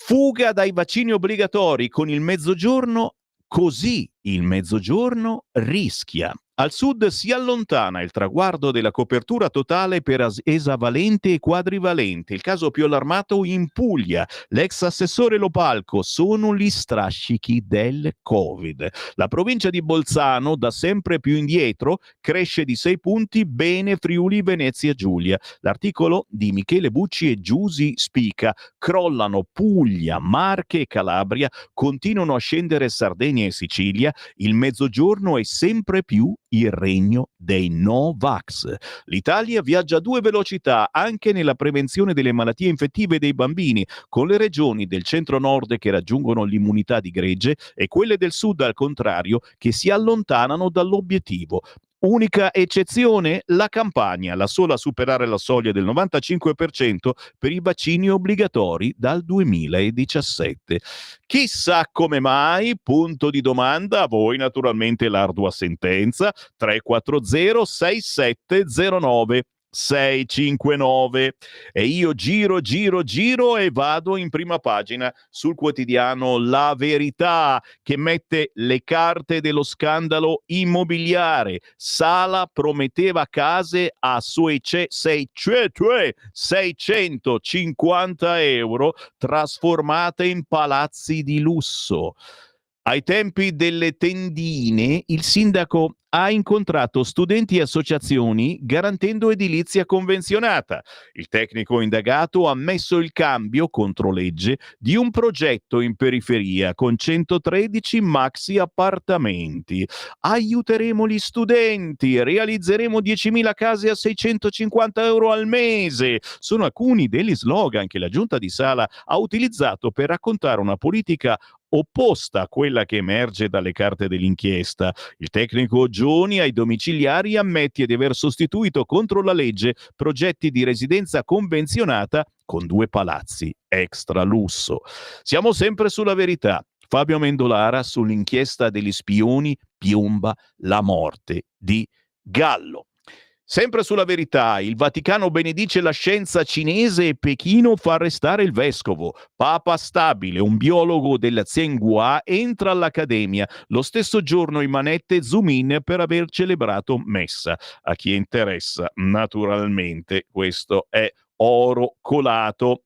Fuga dai vaccini obbligatori con il Mezzogiorno, così il Mezzogiorno rischia. Al sud si allontana il traguardo della copertura totale per esavalente e quadrivalente. Il caso più allarmato in Puglia. L'ex assessore Lopalco, sono gli strascichi del Covid. La provincia di Bolzano, da sempre più indietro, cresce di 6 punti, bene Friuli Venezia Giulia. L'articolo di Michele Bucci e Giusi Spica. Crollano Puglia, Marche e Calabria, continuano a scendere Sardegna e Sicilia. Il Mezzogiorno è sempre più il regno dei no-vax. L'Italia viaggia a 2 velocità anche nella prevenzione delle malattie infettive dei bambini, con le regioni del centro-nord che raggiungono l'immunità di gregge e quelle del sud, al contrario, che si allontanano dall'obiettivo. Unica eccezione, la Campania, la sola a superare la soglia del 95% per i vaccini obbligatori dal 2017. Chissà come mai, punto di domanda, a voi naturalmente l'ardua sentenza, 340-6709. 659 e io giro e vado in prima pagina sul quotidiano La Verità, che mette le carte dello scandalo immobiliare. Sala prometteva case a 650 euro trasformate in palazzi di lusso. Ai tempi delle tendine, il sindaco ha incontrato studenti e associazioni garantendo edilizia convenzionata. Il tecnico indagato ha ammesso il cambio contro legge di un progetto in periferia con 113 maxi appartamenti. Aiuteremo gli studenti, realizzeremo 10.000 case a 650 euro al mese. Sono alcuni degli slogan che la giunta di Sala ha utilizzato per raccontare una politica opposta a quella che emerge dalle carte dell'inchiesta. Il tecnico Gioni ai domiciliari ammette di aver sostituito contro la legge progetti di residenza convenzionata con 2 palazzi extra lusso. Siamo sempre sulla Verità. Fabio Mendolara sull'inchiesta degli spioni piomba la morte di Gallo. Sempre sulla Verità, il Vaticano benedice la scienza cinese e Pechino fa arrestare il vescovo. Papa stabile, un biologo della Tsinghua, entra all'Accademia. Lo stesso giorno in manette zoom in per aver celebrato messa. A chi interessa, naturalmente, questo è oro colato.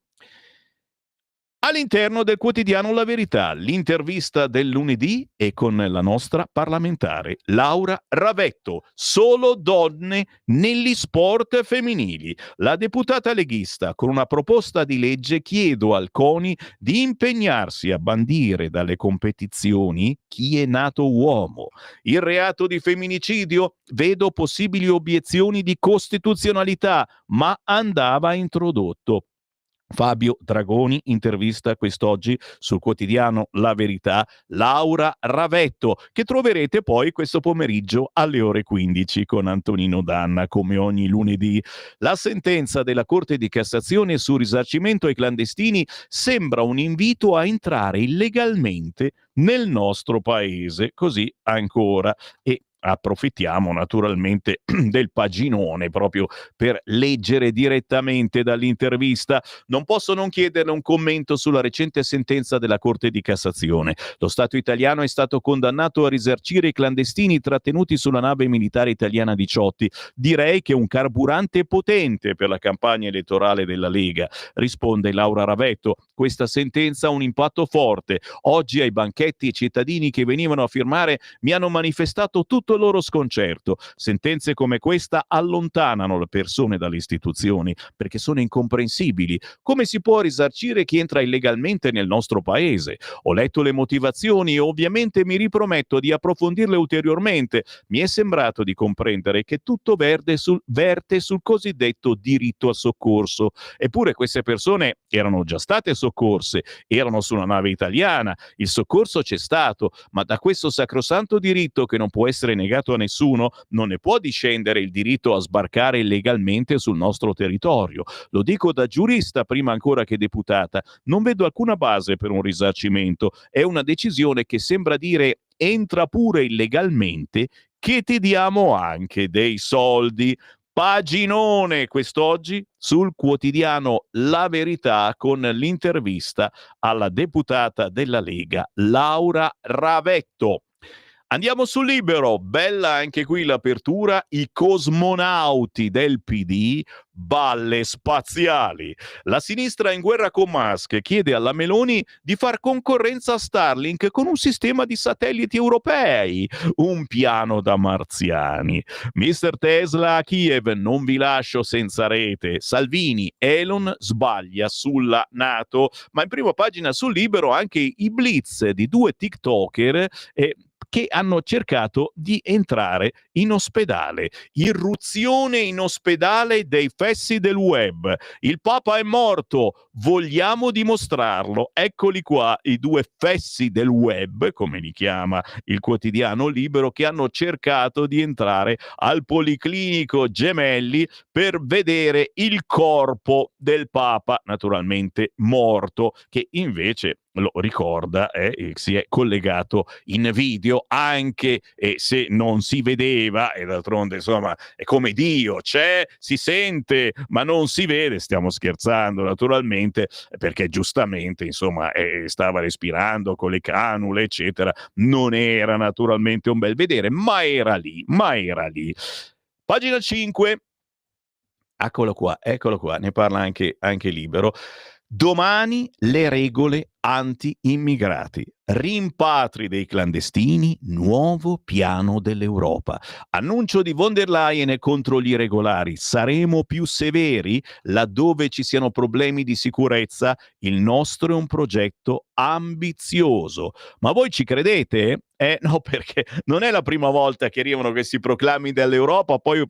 All'interno del quotidiano La Verità, l'intervista del lunedì è con la nostra parlamentare Laura Ravetto. Solo donne negli sport femminili. La deputata leghista, con una proposta di legge, chiede al CONI di impegnarsi a bandire dalle competizioni chi è nato uomo. Il reato di femminicidio? Vedo possibili obiezioni di costituzionalità, ma andava introdotto. Fabio Dragoni intervista quest'oggi sul quotidiano La Verità Laura Ravetto, che troverete poi questo pomeriggio alle ore 15 con Antonino Danna, come ogni lunedì. La sentenza della Corte di Cassazione sul risarcimento ai clandestini sembra un invito a entrare illegalmente nel nostro paese, così ancora. E approfittiamo naturalmente del paginone proprio per leggere direttamente dall'intervista. Non posso non chiederle un commento sulla recente sentenza della Corte di Cassazione. Lo Stato italiano è stato condannato a risarcire i clandestini trattenuti sulla nave militare italiana Diciotti. Direi che è un carburante potente per la campagna elettorale della Lega. Risponde Laura Ravetto. Questa sentenza ha un impatto forte. Oggi ai banchetti i cittadini che venivano a firmare mi hanno manifestato tutto tutto il loro sconcerto. Sentenze come questa allontanano le persone dalle istituzioni perché sono incomprensibili. Come si può risarcire chi entra illegalmente nel nostro paese? Ho letto le motivazioni e ovviamente mi riprometto di approfondirle ulteriormente. Mi è sembrato di comprendere che tutto verte sul cosiddetto diritto al soccorso. Eppure queste persone erano già state soccorse, erano su una nave italiana, il soccorso c'è stato, ma da questo sacrosanto diritto che non può essere negato a nessuno non ne può discendere il diritto a sbarcare illegalmente sul nostro territorio. Lo dico da giurista prima ancora che deputata, non vedo alcuna base per un risarcimento, è una decisione che sembra dire entra pure illegalmente che ti diamo anche dei soldi. Paginone quest'oggi sul quotidiano La Verità con l'intervista alla deputata della Lega Laura Ravetto. Andiamo sul Libero, bella anche qui l'apertura, i cosmonauti del PD, balle spaziali. La sinistra in guerra con Musk chiede alla Meloni di far concorrenza a Starlink con un sistema di satelliti europei, un piano da marziani. Mister Tesla a Kiev, non vi lascio senza rete. Salvini, Elon sbaglia sulla NATO, ma in prima pagina sul Libero anche i blitz di due TikToker che hanno cercato di entrare in ospedale. Irruzione in ospedale dei fessi del web. Il Papa è morto, vogliamo dimostrarlo. Eccoli qua i due fessi del web, come li chiama il quotidiano Libero, che hanno cercato di entrare al Policlinico Gemelli per vedere il corpo del Papa, naturalmente morto, che invece lo ricorda, si è collegato in video anche se non si vedeva, e d'altronde insomma è come Dio, c'è, si sente ma non si vede, stiamo scherzando naturalmente, perché giustamente insomma stava respirando con le canule eccetera, non era naturalmente un bel vedere, ma era lì. Pagina 5, eccolo qua, ne parla anche Libero. Domani le regole anti-immigrati. Rimpatri dei clandestini, nuovo piano dell'Europa. Annuncio di von der Leyen contro gli irregolari. Saremo più severi laddove ci siano problemi di sicurezza. Il nostro è un progetto ambizioso. Ma voi ci credete? No, perché non è la prima volta che arrivano questi proclami dell'Europa, poi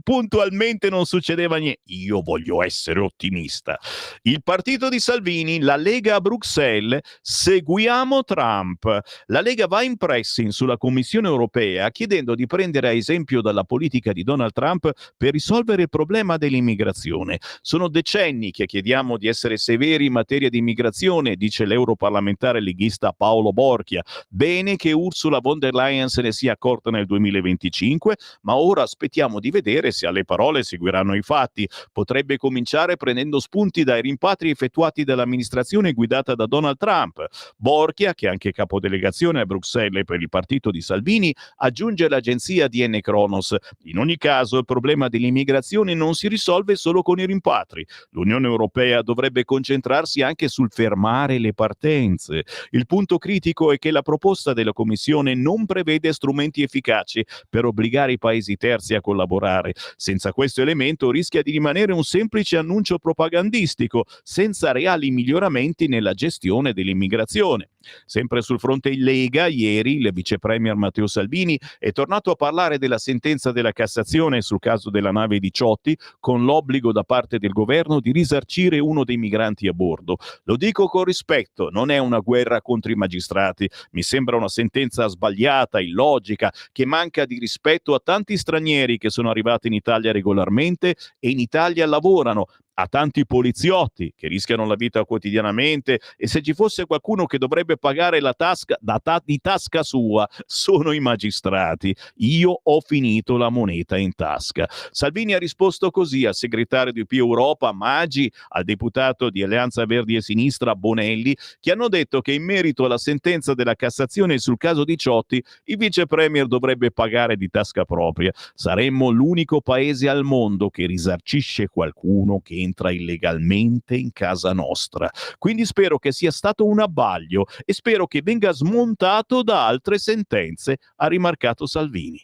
puntualmente non succedeva niente. Io voglio essere ottimista. Il partito di Salvini, la Lega a Bruxelles, seguiamo Trump. La Lega va in pressing sulla Commissione europea chiedendo di prendere a esempio dalla politica di Donald Trump per risolvere il problema dell'immigrazione. Sono decenni che chiediamo di essere severi in materia di immigrazione, dice l'europarlamentare leghista Paolo Borchia. Bene che Ursula von der Leyen se ne sia accorta nel 2025, ma ora aspettiamo di vedere se alle parole seguiranno i fatti. Potrebbe cominciare prendendo spunti dai rimpatri effettuati dall'amministrazione guidata da Donald Trump. Borchia, che è anche capodelegazione a Bruxelles per il partito di Salvini, aggiunge l'agenzia DN Kronos. In ogni caso, il problema dell'immigrazione non si risolve solo con i rimpatri. L'Unione Europea dovrebbe concentrarsi anche sul fermare le partenze. Il punto critico è che la proposta della Commissione non prevede strumenti efficaci per obbligare i paesi terzi a collaborare. Senza questo elemento rischia di rimanere un semplice annuncio propagandistico, senza reali miglioramenti nella gestione dell'immigrazione. Sempre sul fronte Lega, ieri il vice premier Matteo Salvini è tornato a parlare della sentenza della Cassazione sul caso della nave Diciotti, con l'obbligo da parte del governo di risarcire uno dei migranti a bordo. Lo dico con rispetto, non è una guerra contro i magistrati. Mi sembra una sentenza sbagliata, illogica, che manca di rispetto a tanti stranieri che sono arrivati in Italia regolarmente e in Italia lavorano, a tanti poliziotti che rischiano la vita quotidianamente, e se ci fosse qualcuno che dovrebbe pagare la tasca di tasca sua sono i magistrati. Io ho finito la moneta in tasca. Salvini ha risposto così al segretario di più Europa Maggi, al deputato di Alleanza Verdi e Sinistra Bonelli, che hanno detto che in merito alla sentenza della Cassazione sul caso Diciotti il vice premier dovrebbe pagare di tasca propria. Saremmo l'unico paese al mondo che risarcisce qualcuno che entra illegalmente in casa nostra. Quindi spero che sia stato un abbaglio e spero che venga smontato da altre sentenze, ha rimarcato Salvini.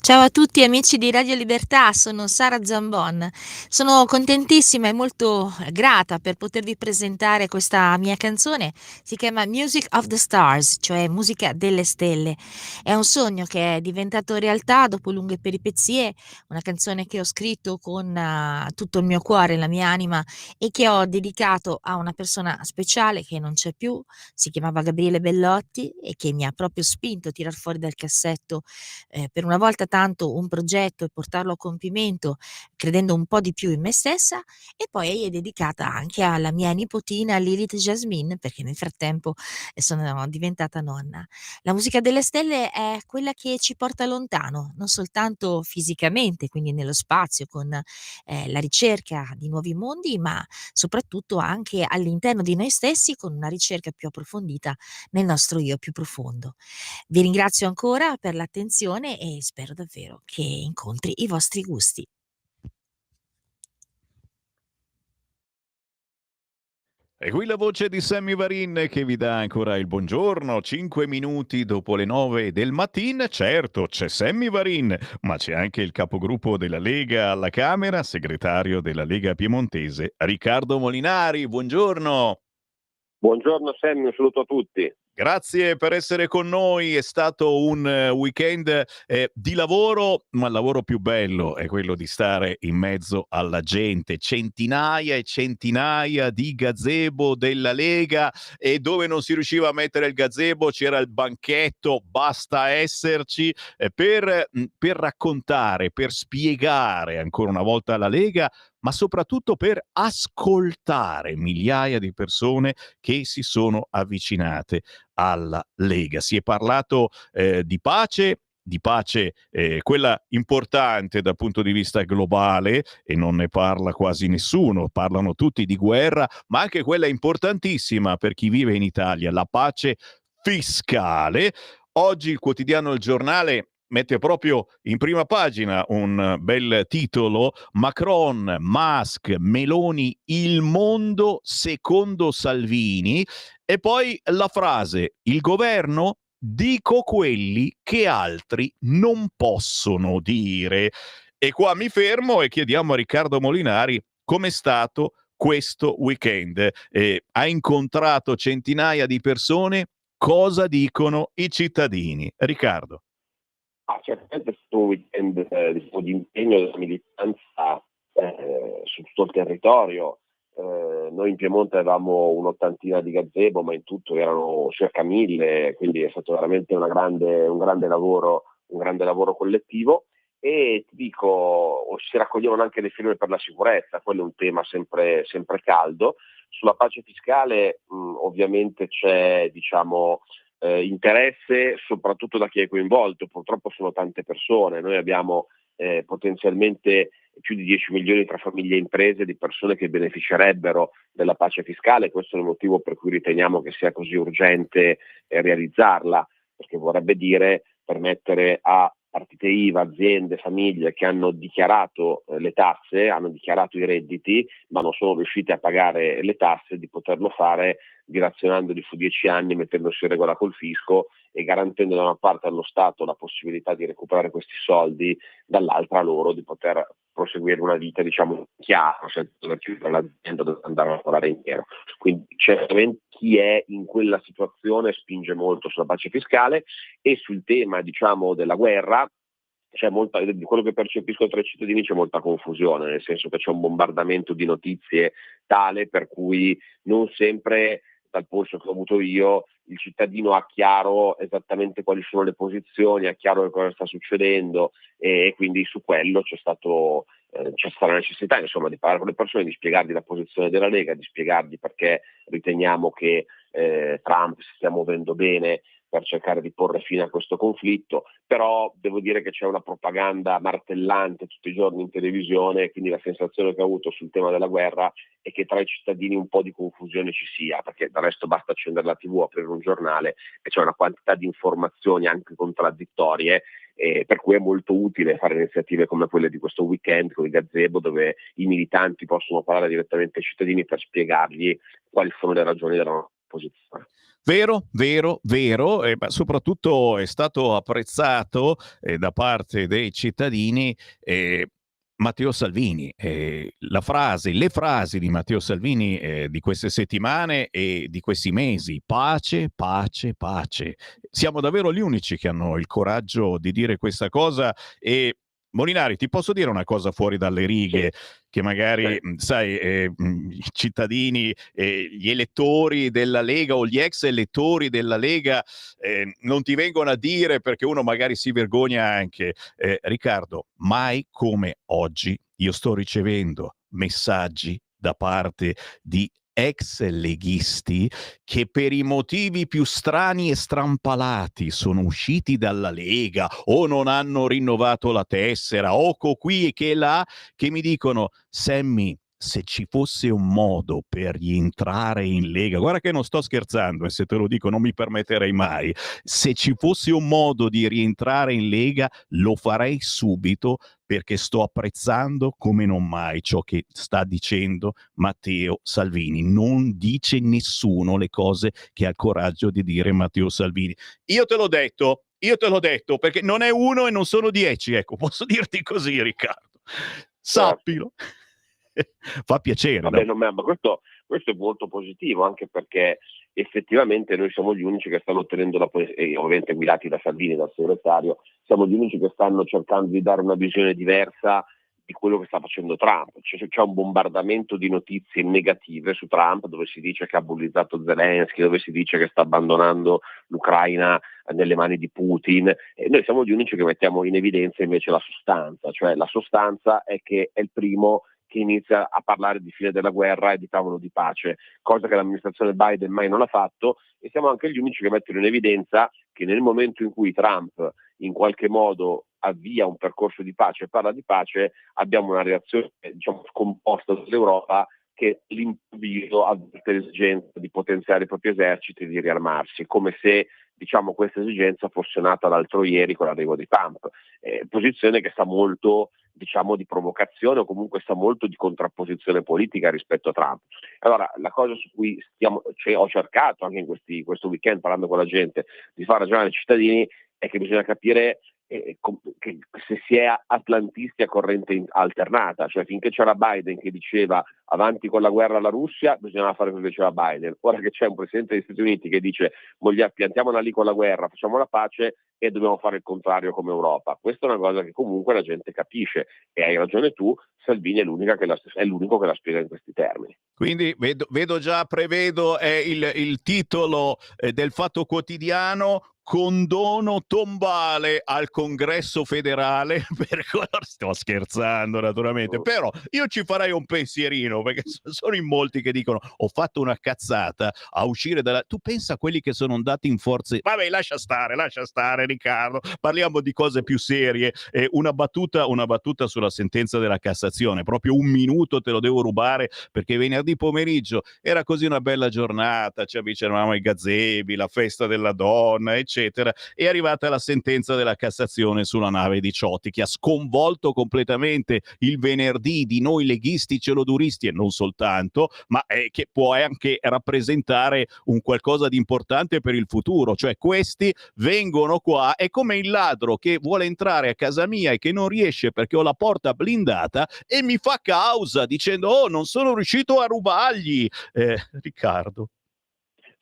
Ciao a tutti amici di Radio Libertà, sono Sara Zambon. Sono contentissima e molto grata per potervi presentare questa mia canzone. Si chiama Music of the Stars, cioè musica delle stelle. È un sogno che è diventato realtà dopo lunghe peripezie, una canzone che ho scritto con tutto il mio cuore, la mia anima e che ho dedicato a una persona speciale che non c'è più, si chiamava Gabriele Bellotti e che mi ha proprio spinto a tirar fuori dal cassetto per una volta tanto un progetto e portarlo a compimento, credendo un po' di più in me stessa, e poi è dedicata anche alla mia nipotina Lilith Jasmine, perché nel frattempo sono diventata nonna. La musica delle stelle è quella che ci porta lontano, non soltanto fisicamente, quindi nello spazio con la ricerca di nuovi mondi, ma soprattutto anche all'interno di noi stessi con una ricerca più approfondita nel nostro io più profondo. Vi ringrazio ancora per l'attenzione e spero davvero che incontri i vostri gusti. E qui la voce di Sammy Varin che vi dà ancora il buongiorno, 5 minuti dopo le 9 del mattino. Certo, c'è Sammy Varin, ma c'è anche il capogruppo della Lega alla Camera, segretario della Lega Piemontese, Riccardo Molinari. Buongiorno. Buongiorno Sammy, un saluto a tutti. Grazie per essere con noi, è stato un weekend di lavoro, ma il lavoro più bello è quello di stare in mezzo alla gente, centinaia e centinaia di gazebo della Lega e dove non si riusciva a mettere il gazebo c'era il banchetto, basta esserci, per raccontare, per spiegare ancora una volta alla Lega, ma soprattutto per ascoltare migliaia di persone che si sono avvicinate alla Lega. Si è parlato di pace quella importante dal punto di vista globale e non ne parla quasi nessuno, parlano tutti di guerra, ma anche quella importantissima per chi vive in Italia, la pace fiscale. Oggi il quotidiano Il Giornale mette proprio in prima pagina un bel titolo: Macron, Musk, Meloni, il mondo secondo Salvini. E poi la frase: il governo, dico quelli che altri non possono dire. E qua mi fermo e chiediamo a Riccardo Molinari com'è stato questo weekend. Ha incontrato centinaia di persone, cosa dicono i cittadini? Riccardo. Certamente è stato un weekend diciamo, di impegno della militanza su tutto il territorio. Noi in Piemonte avevamo un'ottantina di gazebo, ma in tutto erano circa 1000, quindi è stato veramente un grande lavoro collettivo. E ti dico, si raccoglievano anche le firme per la sicurezza, quello è un tema sempre caldo. Sulla pace fiscale ovviamente c'è interesse soprattutto da chi è coinvolto, purtroppo sono tante persone, noi abbiamo potenzialmente più di 10 milioni tra famiglie e imprese di persone che beneficerebbero della pace fiscale, questo è il motivo per cui riteniamo che sia così urgente realizzarla, perché vorrebbe dire permettere a partite IVA, aziende, famiglie che hanno dichiarato le tasse, hanno dichiarato i redditi, ma non sono riusciti a pagare le tasse, di poterlo fare dilazionandoli su 10 anni, mettendosi in regola col fisco e garantendo da una parte allo Stato la possibilità di recuperare questi soldi, dall'altra loro di poter proseguire una vita chiara, senza dover chiudere l'azienda, dover andare a lavorare in nero. Quindi certamente chi è in quella situazione spinge molto sulla pace fiscale e sul tema della guerra. Di quello che percepisco tra i cittadini c'è molta confusione, nel senso che c'è un bombardamento di notizie tale per cui non sempre, dal polso che ho avuto io, il cittadino ha chiaro esattamente quali sono le posizioni, ha chiaro che cosa sta succedendo e quindi su quello c'è stata la necessità di parlare con le persone, di spiegargli la posizione della Lega, di spiegargli perché riteniamo che Trump si stia muovendo bene per cercare di porre fine a questo conflitto, però devo dire che c'è una propaganda martellante tutti i giorni in televisione, quindi la sensazione che ho avuto sul tema della guerra è che tra i cittadini un po' di confusione ci sia, perché del resto basta accendere la TV, aprire un giornale e c'è una quantità di informazioni anche contraddittorie, per cui è molto utile fare iniziative come quelle di questo weekend con il gazebo, dove i militanti possono parlare direttamente ai cittadini per spiegargli quali sono le ragioni della posizione. Vero, vero, vero, ma soprattutto è stato apprezzato da parte dei cittadini Matteo Salvini. Le frasi di Matteo Salvini di queste settimane e di questi mesi: pace, pace, pace. Siamo davvero gli unici che hanno il coraggio di dire questa cosa. E Molinari, ti posso dire una cosa fuori dalle righe, che magari, sai, i cittadini, gli elettori della Lega o gli ex elettori della Lega non ti vengono a dire, perché uno magari si vergogna anche. Riccardo, mai come oggi io sto ricevendo messaggi da parte di ex leghisti che per i motivi più strani e strampalati sono usciti dalla Lega o non hanno rinnovato la tessera o qui e che là, che mi dicono: Sammy, se ci fosse un modo per rientrare in Lega, guarda che non sto scherzando, e se te lo dico non mi permetterei mai, se ci fosse un modo di rientrare in Lega lo farei subito, perché sto apprezzando come non mai ciò che sta dicendo Matteo Salvini. Non dice nessuno le cose che ha il coraggio di dire Matteo Salvini. Io te l'ho detto, perché non è uno e non sono 10, ecco, posso dirti così, Riccardo. Sappilo. Fa piacere. Vabbè, ma questo è molto positivo, anche perché effettivamente noi siamo gli unici che stanno ottenendo e ovviamente guidati da Salvini, dal segretario, siamo gli unici che stanno cercando di dare una visione diversa di quello che sta facendo Trump. C'è un bombardamento di notizie negative su Trump, dove si dice che ha bullizzato Zelensky, dove si dice che sta abbandonando l'Ucraina nelle mani di Putin, e noi siamo gli unici che mettiamo in evidenza invece la sostanza, cioè la sostanza è che è il primo che inizia a parlare di fine della guerra e di tavolo di pace, cosa che l'amministrazione Biden mai non ha fatto, e siamo anche gli unici che mettono in evidenza che nel momento in cui Trump in qualche modo avvia un percorso di pace e parla di pace, abbiamo una reazione, diciamo, scomposta dall'Europa, che all'improvviso avverte l'esigenza di potenziare i propri eserciti e di riarmarsi, come se, diciamo, questa esigenza fosse nata l'altro ieri con l'arrivo di Trump. Posizione che sa molto, diciamo, di provocazione, o comunque sa molto di contrapposizione politica rispetto a Trump. Allora, la cosa su cui ho cercato anche in questo weekend, parlando con la gente, di far ragionare i cittadini, è che bisogna capire che se si è atlantisti a corrente alternata, cioè finché c'era Biden che diceva avanti con la guerra alla Russia, bisognava fare quello che diceva Biden. Ora che c'è un presidente degli Stati Uniti che dice piantiamola lì con la guerra, facciamo la pace, e dobbiamo fare il contrario come Europa. Questa è una cosa che comunque la gente capisce, e hai ragione tu, Salvini è l'unico che la spiega in questi termini. Quindi prevedo il titolo del Fatto Quotidiano: condono tombale al Congresso federale. Sto scherzando naturalmente, però io ci farei un pensierino, perché sono in molti che dicono ho fatto una cazzata a uscire dalla... Tu pensa a quelli che sono andati in forze... Vabbè, lascia stare Riccardo, parliamo di cose più serie. Una battuta sulla sentenza della Cassazione, proprio un minuto te lo devo rubare, perché venerdì pomeriggio era così una bella giornata, ci avvicinavamo ai gazebi, la festa della donna, eccetera. È arrivata la sentenza della Cassazione sulla nave di Ciotti, che ha sconvolto completamente il venerdì di noi leghisti celoduristi, e non soltanto, ma che può anche rappresentare un qualcosa di importante per il futuro. Cioè, questi vengono qua, è come il ladro che vuole entrare a casa mia e che non riesce perché ho la porta blindata, e mi fa causa dicendo oh, non sono riuscito a rubargli. Riccardo.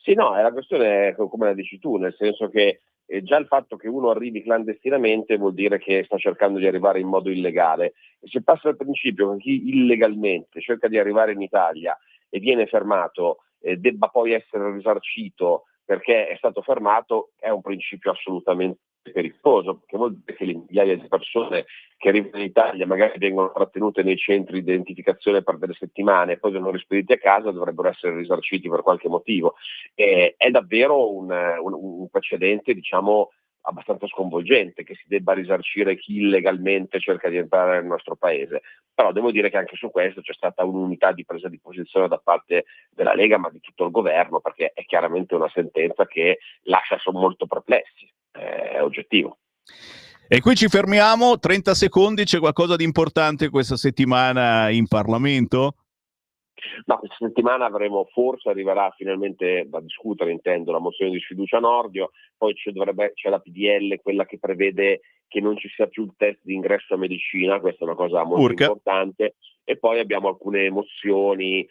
Sì, no, è la questione come la dici tu, nel senso che già il fatto che uno arrivi clandestinamente vuol dire che sta cercando di arrivare in modo illegale. E se passa il principio che chi illegalmente cerca di arrivare in Italia e viene fermato debba poi essere risarcito perché è stato fermato, è un principio assolutamente pericoloso, perché vuol dire che le migliaia di persone che arrivano in Italia magari vengono trattenute nei centri di identificazione per delle settimane e poi vengono rispediti a casa, dovrebbero essere risarciti per qualche motivo. È davvero un precedente, diciamo, abbastanza sconvolgente che si debba risarcire chi illegalmente cerca di entrare nel nostro paese. Però devo dire che anche su questo c'è stata un'unità di presa di posizione da parte della Lega, ma di tutto il governo, perché è chiaramente una sentenza che lascia molto perplessi, è oggettivo. E qui ci fermiamo, 30 secondi, c'è qualcosa di importante questa settimana in Parlamento? No, questa settimana forse arriverà finalmente da discutere, intendo, la mozione di sfiducia Nordio, poi c'è la PDL, quella che prevede che non ci sia più il test di ingresso a medicina, questa è una cosa molto importante, e poi abbiamo alcune mozioni,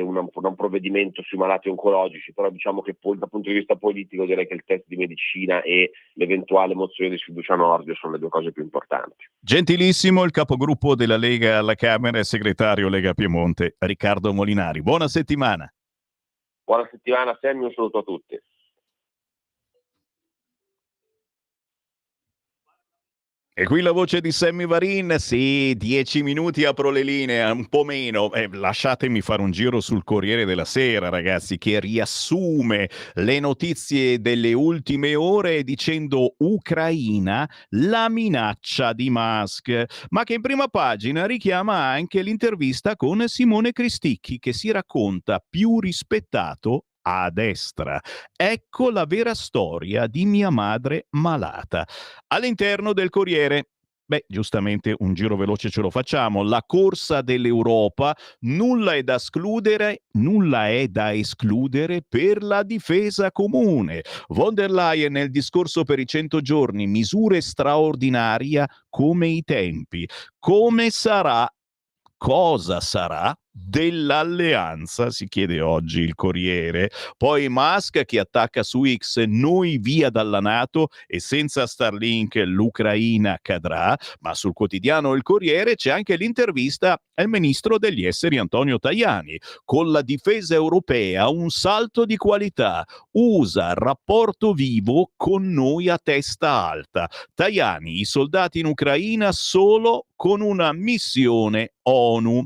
un provvedimento sui malati oncologici, però diciamo che poi, dal punto di vista politico direi che il test di medicina e l'eventuale mozione di sfiducia Nordio sono le due cose più importanti. Gentilissimo il capogruppo della Lega alla Camera e segretario Lega Piemonte, Riccardo Molinari. Buona settimana. Buona settimana, Sammy, un saluto a tutti. E qui la voce di Sammy Varin, sì, 10 minuti apro le linee, un po' meno. Lasciatemi fare un giro sul Corriere della Sera, ragazzi, che riassume le notizie delle ultime ore dicendo Ucraina, la minaccia di Musk, ma che in prima pagina richiama anche l'intervista con Simone Cristicchi, che si racconta più rispettato a destra. Ecco la vera storia di mia madre malata. All'interno del Corriere, giustamente un giro veloce ce lo facciamo. La corsa dell'Europa, nulla è da escludere per la difesa comune. Von der Leyen nel discorso per i 100 giorni, misure straordinarie come i tempi. Come sarà? Cosa sarà dell'alleanza, si chiede oggi il Corriere. Poi Musk che attacca su X, noi via dalla NATO e senza Starlink l'Ucraina cadrà, ma sul quotidiano Il Corriere c'è anche l'intervista al ministro degli esteri Antonio Tajani. Con la difesa europea un salto di qualità, USA rapporto vivo con noi a testa alta. Tajani, i soldati in Ucraina solo con una missione ONU.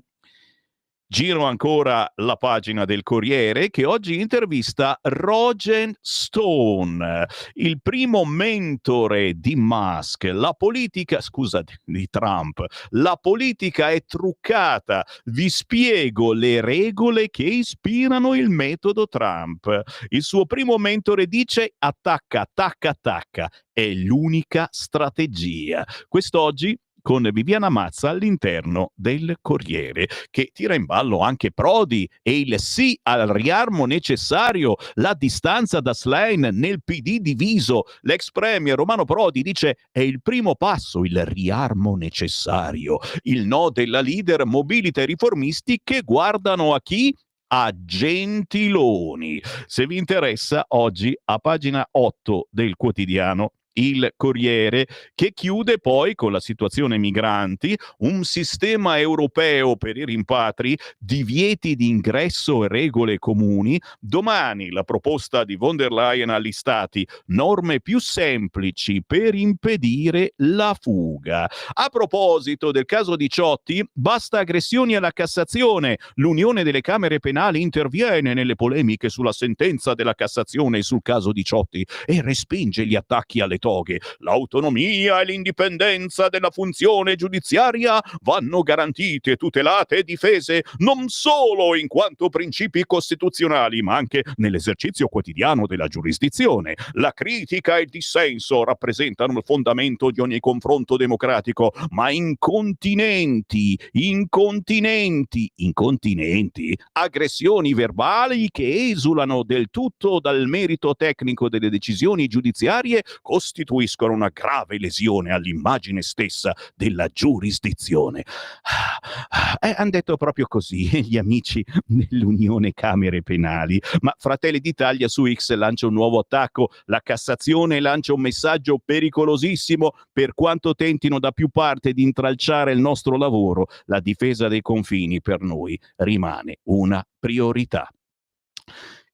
Giro ancora la pagina del Corriere che oggi intervista Roger Stone, il primo mentore di Musk. Di Trump. La politica è truccata. Vi spiego le regole che ispirano il metodo Trump. Il suo primo mentore dice attacca, attacca, attacca. È l'unica strategia. Quest'oggi con Viviana Mazza all'interno del Corriere, che tira in ballo anche Prodi e il sì al riarmo necessario, la distanza da Schlein nel PD diviso. L'ex premier Romano Prodi dice è il primo passo, il riarmo necessario. Il no della leader mobilita i riformisti che guardano a chi? A Gentiloni. Se vi interessa, oggi a pagina 8 del quotidiano Il Corriere, che chiude poi con la situazione migranti, un sistema europeo per i rimpatri, divieti di ingresso e regole comuni. Domani la proposta di von der Leyen agli stati, norme più semplici per impedire la fuga. A proposito del caso Diciotti, basta aggressioni alla Cassazione. L'Unione delle Camere Penali interviene nelle polemiche sulla sentenza della Cassazione sul caso Diciotti e respinge gli attacchi alle toghe. L'autonomia e l'indipendenza della funzione giudiziaria vanno garantite, tutelate e difese non solo in quanto principi costituzionali, ma anche nell'esercizio quotidiano della giurisdizione. La critica e il dissenso rappresentano il fondamento di ogni confronto democratico, ma incontinenti, aggressioni verbali che esulano del tutto dal merito tecnico delle decisioni giudiziarie costituiscono una grave lesione all'immagine stessa della giurisdizione. Han detto proprio così gli amici dell'Unione Camere Penali. Ma Fratelli d'Italia su X lancia un nuovo attacco. La Cassazione lancia un messaggio pericolosissimo: per quanto tentino da più parti di intralciare il nostro lavoro, la difesa dei confini per noi rimane una priorità.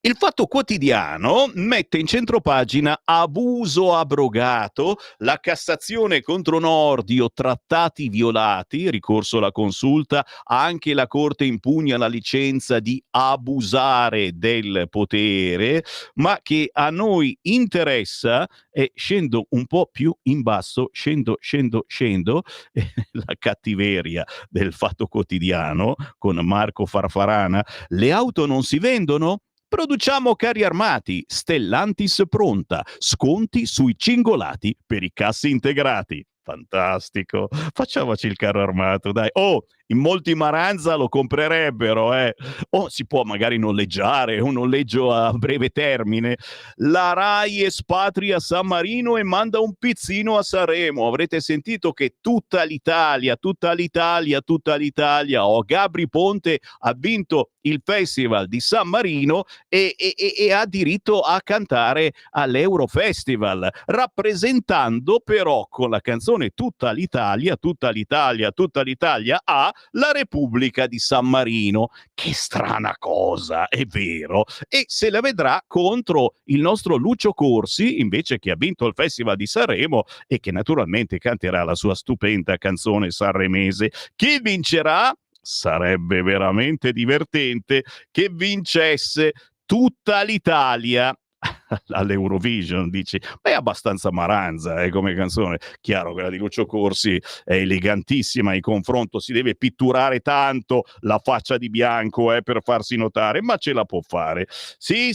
Il Fatto Quotidiano mette in centropagina abuso abrogato, la Cassazione contro Nordio, trattati violati, ricorso alla consulta, anche la Corte impugna la licenza di abusare del potere, ma che a noi interessa, e scendo un po' più in basso, scendo, la cattiveria del Fatto Quotidiano con Marco Farfarana, le auto non si vendono? Produciamo carri armati, Stellantis pronta, sconti sui cingolati per i cassi integrati. Fantastico, facciamoci il carro armato, dai. Oh, in molti Maranza lo comprerebbero, o si può magari noleggiare, un noleggio a breve termine. La Rai espatria San Marino e manda un pizzino a Sanremo. Avrete sentito che tutta l'Italia, Gabri Ponte ha vinto il Festival di San Marino e ha diritto a cantare all'Eurofestival, rappresentando però con la canzone Tutta l'Italia ha la Repubblica di San Marino. Che strana cosa, è vero, e se la vedrà contro il nostro Lucio Corsi, invece, che ha vinto il Festival di Sanremo e che naturalmente canterà la sua stupenda canzone sanremese. Chi vincerà? Sarebbe veramente divertente che vincesse Tutta l'Italia all'Eurovision, dici, ma è abbastanza Maranza come canzone. Chiaro, quella di Lucio Corsi è elegantissima in confronto, si deve pitturare tanto la faccia di bianco per farsi notare, ma ce la può fare. Sì,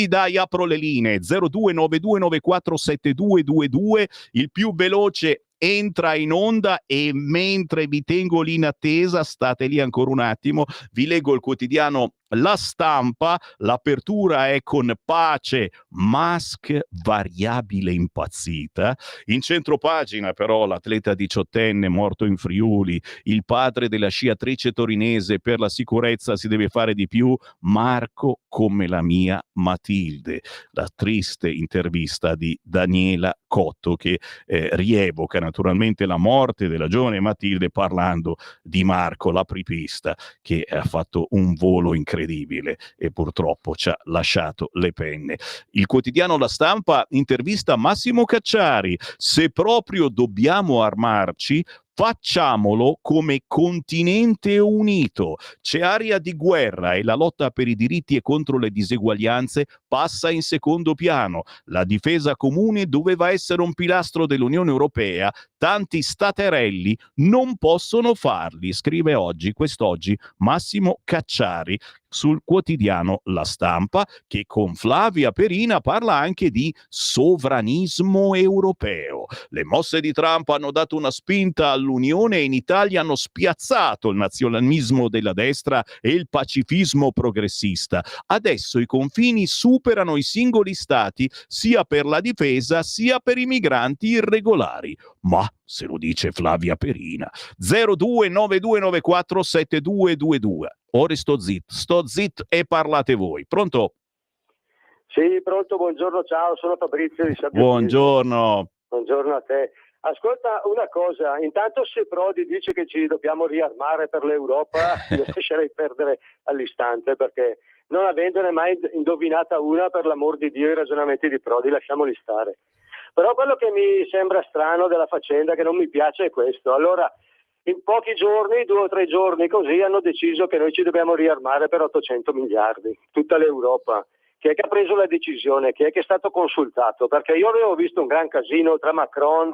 dai, apro le linee 0292947222, il più veloce entra in onda, e mentre vi tengo lì in attesa, state lì ancora un attimo, vi leggo il quotidiano La Stampa. L'apertura è con Pace, Musk variabile impazzita. In centropagina però l'atleta 18enne morto in Friuli, il padre della sciatrice torinese, per la sicurezza si deve fare di più, Marco come la mia Matilde. La triste intervista di Daniela Cotto che rievoca naturalmente la morte della giovane Matilde parlando di Marco l'apripista, che ha fatto un volo incredibile e purtroppo ci ha lasciato le penne. Il quotidiano La Stampa intervista Massimo Cacciari: se proprio dobbiamo armarci, facciamolo come continente unito. C'è aria di guerra e la lotta per i diritti e contro le diseguaglianze passa in secondo piano. La difesa comune doveva essere un pilastro dell'Unione Europea. Tanti staterelli non possono farli, scrive quest'oggi Massimo Cacciari sul quotidiano La Stampa, che con Flavia Perina parla anche di sovranismo europeo. Le mosse di Trump hanno dato una spinta all'Unione e in Italia hanno spiazzato il nazionalismo della destra e il pacifismo progressista. Adesso i confini superano i singoli stati sia per la difesa sia per i migranti irregolari. Ma se lo dice Flavia Perina. 0292947222. Ora sto zitto e parlate voi. Pronto? Sì, pronto, buongiorno, ciao, sono Fabrizio di Sabbio. Buongiorno. Buongiorno a te. Ascolta una cosa, intanto se Prodi dice che ci dobbiamo riarmare per l'Europa, io lascerei perdere all'istante, perché non avendone mai indovinata una, per l'amor di Dio, i ragionamenti di Prodi, lasciamoli stare. Però quello che mi sembra strano della faccenda, che non mi piace, è questo. Allora, in pochi giorni, 2 o 3 giorni così, hanno deciso che noi ci dobbiamo riarmare per 800 miliardi, tutta l'Europa. Chi è che ha preso la decisione? Chi è che è stato consultato? Perché io avevo visto un gran casino tra Macron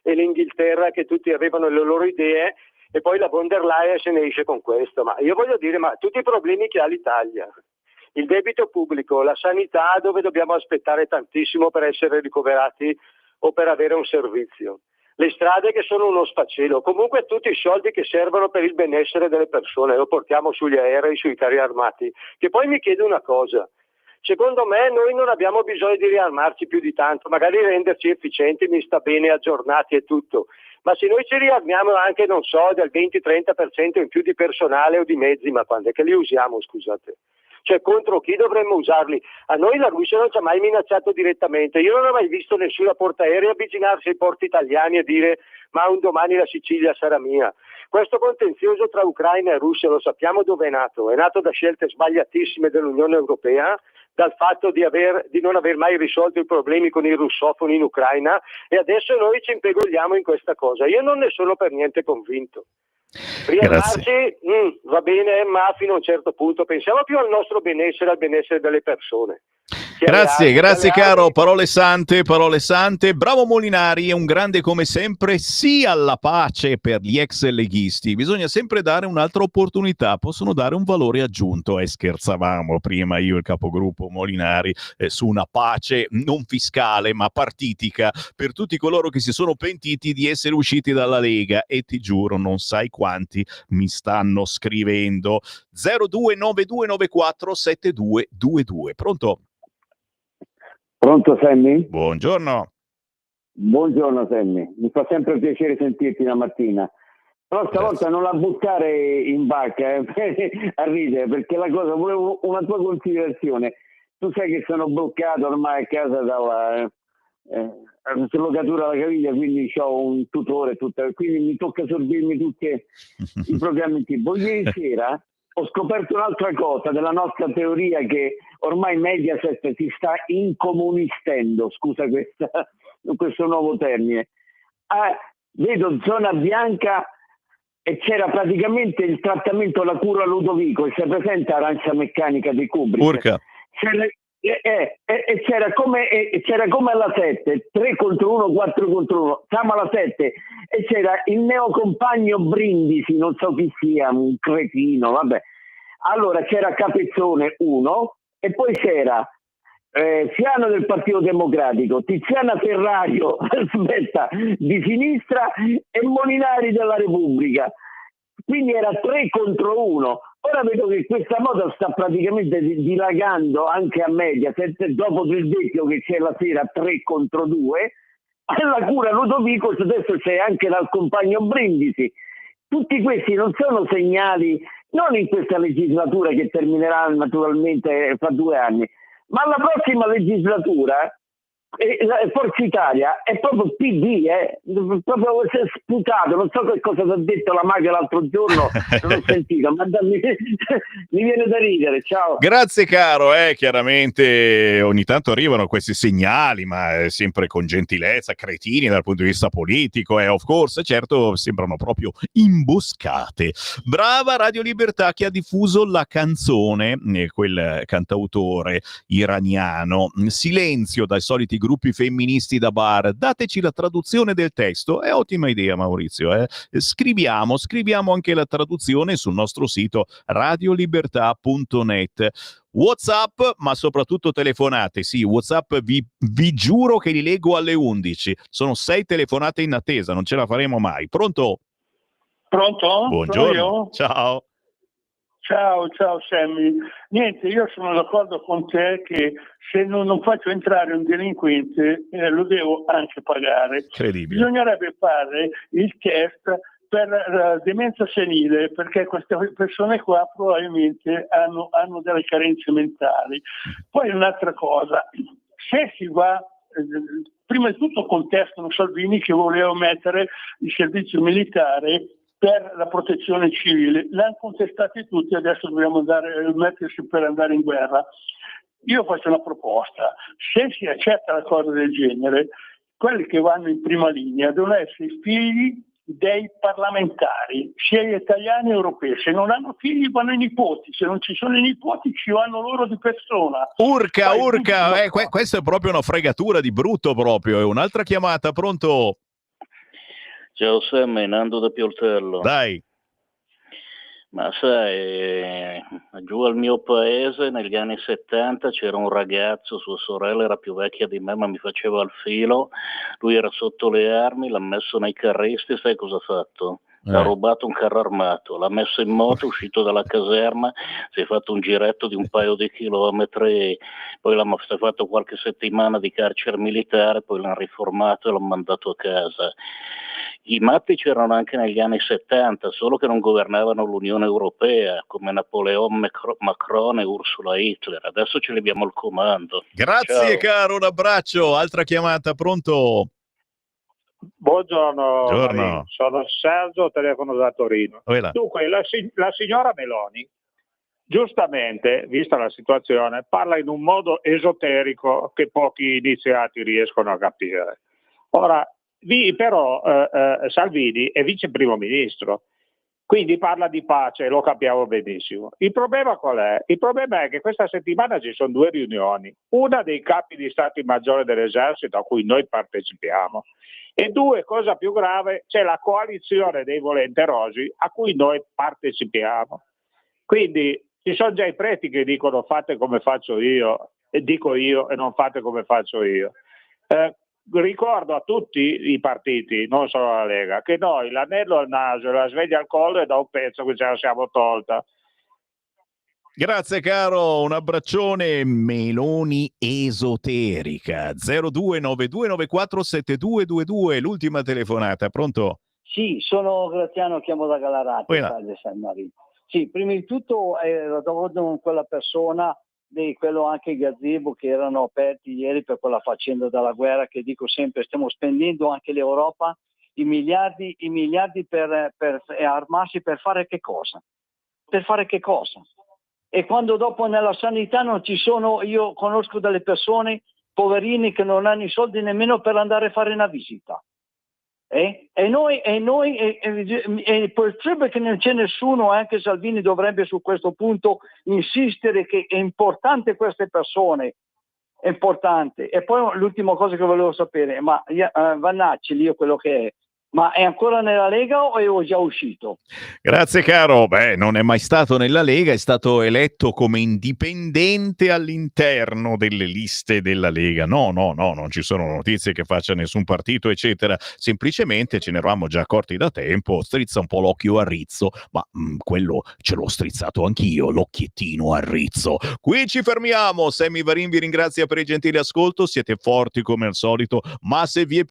e l'Inghilterra, che tutti avevano le loro idee, e poi la von der Leyen se ne esce con questo. Ma io voglio dire, ma tutti i problemi che ha l'Italia, il debito pubblico, la sanità, dove dobbiamo aspettare tantissimo per essere ricoverati o per avere un servizio, le strade che sono uno sfacelo, comunque tutti i soldi che servono per il benessere delle persone, lo portiamo sugli aerei, sui carri armati. Che poi mi chiedo una cosa: secondo me noi non abbiamo bisogno di riarmarci più di tanto, magari renderci efficienti, mi sta bene, aggiornati e tutto, ma se noi ci riarmiamo anche, non so, del 20-30% in più di personale o di mezzi, ma quando è che li usiamo, scusate? Cioè, contro chi dovremmo usarli? A noi la Russia non ci ha mai minacciato direttamente. Io non ho mai visto nessuna portaerei avvicinarsi ai porti italiani e dire ma un domani la Sicilia sarà mia. Questo contenzioso tra Ucraina e Russia lo sappiamo dove è nato da scelte sbagliatissime dell'Unione Europea, dal fatto di non aver mai risolto i problemi con i russofoni in Ucraina, e adesso noi ci impegogliamo in questa cosa. Io non ne sono per niente convinto. Riarmarci va bene, ma fino a un certo punto pensiamo più al nostro benessere, al benessere delle persone. Grazie caro, parole sante. Bravo Molinari, è un grande come sempre, sì alla pace per gli ex leghisti. Bisogna sempre dare un'altra opportunità, possono dare un valore aggiunto. Scherzavamo prima io e il capogruppo Molinari su una pace non fiscale ma partitica per tutti coloro che si sono pentiti di essere usciti dalla Lega, e ti giuro non sai quanti mi stanno scrivendo. 0292947222. Pronto? Pronto Sammy? Buongiorno. Buongiorno Sammy, mi fa sempre piacere sentirti la mattina. Però stavolta non la buttare in barca a ridere, perché la cosa, volevo una tua considerazione. Tu sai che sono bloccato ormai a casa dalla locatura alla caviglia, quindi ho un tutore, quindi mi tocca sorbirmi tutti i programmi TV. Ieri sera ho scoperto un'altra cosa della nostra teoria, che ormai Mediaset si sta incomunistendo, scusa questo nuovo termine. Vedo zona bianca e c'era praticamente il trattamento, la cura Ludovico, c'è presente Arancia Meccanica di Kubrick? Urca. C'era come alla 7, 3 contro 1, 4 contro 1, siamo alla 7 e c'era il neocompagno Brindisi, non so chi sia, un cretino, vabbè. Allora c'era Capezzone 1 e poi c'era Fiano del Partito Democratico, Tiziana Ferrario di sinistra e Molinari della Repubblica. Quindi era 3 contro 1. Ora vedo che questa moda sta praticamente dilagando anche a Mediaset, dopo il vecchio che c'è la sera 3 contro 2, alla cura Ludovico adesso c'è anche dal compagno Brindisi. Tutti questi non sono segnali, non in questa legislatura che terminerà naturalmente fra 2 anni, ma alla prossima legislatura Forza Italia è proprio PD, proprio sputato. Non so che cosa ti ha detto la Maga l'altro giorno, non ho sentito, ma mi viene da ridere. Ciao. Grazie caro, chiaramente ogni tanto arrivano questi segnali, ma sempre con gentilezza, cretini dal punto di vista politico, of course, certo, sembrano proprio imboscate. Brava Radio Libertà che ha diffuso la canzone, quel cantautore iraniano, Silenzio, dai soliti gruppi femministi da bar. Dateci la traduzione del testo. È ottima idea, Maurizio. Scriviamo anche la traduzione sul nostro sito radiolibertà.net. WhatsApp, ma soprattutto telefonate. Sì, WhatsApp vi giuro che li leggo alle 11. Sono 6 telefonate in attesa, non ce la faremo mai. Pronto? Pronto? Buongiorno. Ciao. Ciao Sammy. Niente, io sono d'accordo con te che se non faccio entrare un delinquente lo devo anche pagare. Incredibile. Bisognerebbe fare il test per demenza senile, perché queste persone qua probabilmente hanno delle carenze mentali. Poi un'altra cosa, se si va, prima di tutto contestano Salvini che voleva mettere il servizio militare per la protezione civile, l'hanno contestati tutti, adesso dobbiamo mettersi per andare in guerra. Io faccio una proposta: se si accetta una cosa del genere, quelli che vanno in prima linea devono essere i figli dei parlamentari, sia gli italiani che europei. Se non hanno figli vanno i nipoti, se non ci sono i nipoti ci vanno loro di persona. Urca, questa è proprio una fregatura di brutto proprio. È un'altra chiamata, pronto? Ciao Sam, è Nando da Pioltello. Dai. Ma sai, giù al mio paese negli anni 70 c'era un ragazzo, sua sorella era più vecchia di me ma mi faceva il filo, lui era sotto le armi, l'ha messo nei carristi, sai cosa ha fatto? Ha rubato un carro armato, l'ha messo in moto, è uscito dalla caserma, si è fatto un giretto di un paio di chilometri, poi l'ha fatto qualche settimana di carcere militare, poi l'hanno riformato e l'hanno mandato a casa. I matti c'erano anche negli anni 70, solo che non governavano l'Unione Europea, come Napoleon Macron e Ursula Hitler. Adesso ce li abbiamo al comando. Grazie. Ciao. Caro, un abbraccio. Altra chiamata, pronto? Buongiorno, Buongiorno. Marin. Sono Sergio, telefono da Torino. Dunque, la signora Meloni, giustamente, vista la situazione, parla in un modo esoterico che pochi iniziati riescono a capire. Ora, però Salvini è vice primo ministro Quindi parla di pace, lo capiamo benissimo. Il problema qual è? Il problema è che questa settimana ci sono 2 riunioni, una dei capi di Stati Maggiore dell'Esercito a cui noi partecipiamo e 2, cosa più grave, c'è la coalizione dei volenterosi a cui noi partecipiamo. Quindi ci sono già i preti che dicono fate come faccio io e dico io e non fate come faccio io. Ricordo a tutti i partiti, non solo la Lega, che noi l'anello al naso e la sveglia al collo è da un pezzo che ce la siamo tolta. Grazie caro, un abbraccione. Meloni esoterica 0292947222, l'ultima telefonata, pronto? Sì, sono Graziano, chiamo da Gallarate, Italia San Marino. Sì, prima di tutto ero d'accordo con quella persona di quello anche gazebo che erano aperti ieri per quella faccenda della guerra, che dico sempre stiamo spendendo anche l'Europa i miliardi per armarsi per fare che cosa? Per fare che cosa? E quando dopo nella sanità non ci sono, io conosco delle persone, poverini, che non hanno i soldi nemmeno per andare a fare una visita. E potrebbe che non c'è nessuno, anche Salvini dovrebbe su questo punto insistere che è importante queste persone, è importante. E poi l'ultima cosa che volevo sapere, ma Vannacci, io quello che è, ma è ancora nella Lega o è già uscito? Grazie caro, non è mai stato nella Lega, è stato eletto come indipendente all'interno delle liste della Lega. No, non ci sono notizie che faccia nessun partito, eccetera. Semplicemente ce ne eravamo già accorti da tempo, strizza un po' l'occhio a Rizzo, ma quello ce l'ho strizzato anch'io, l'occhiettino a Rizzo. Qui ci fermiamo, Sammy Varin vi ringrazia per il gentile ascolto, siete forti come al solito, ma se vi è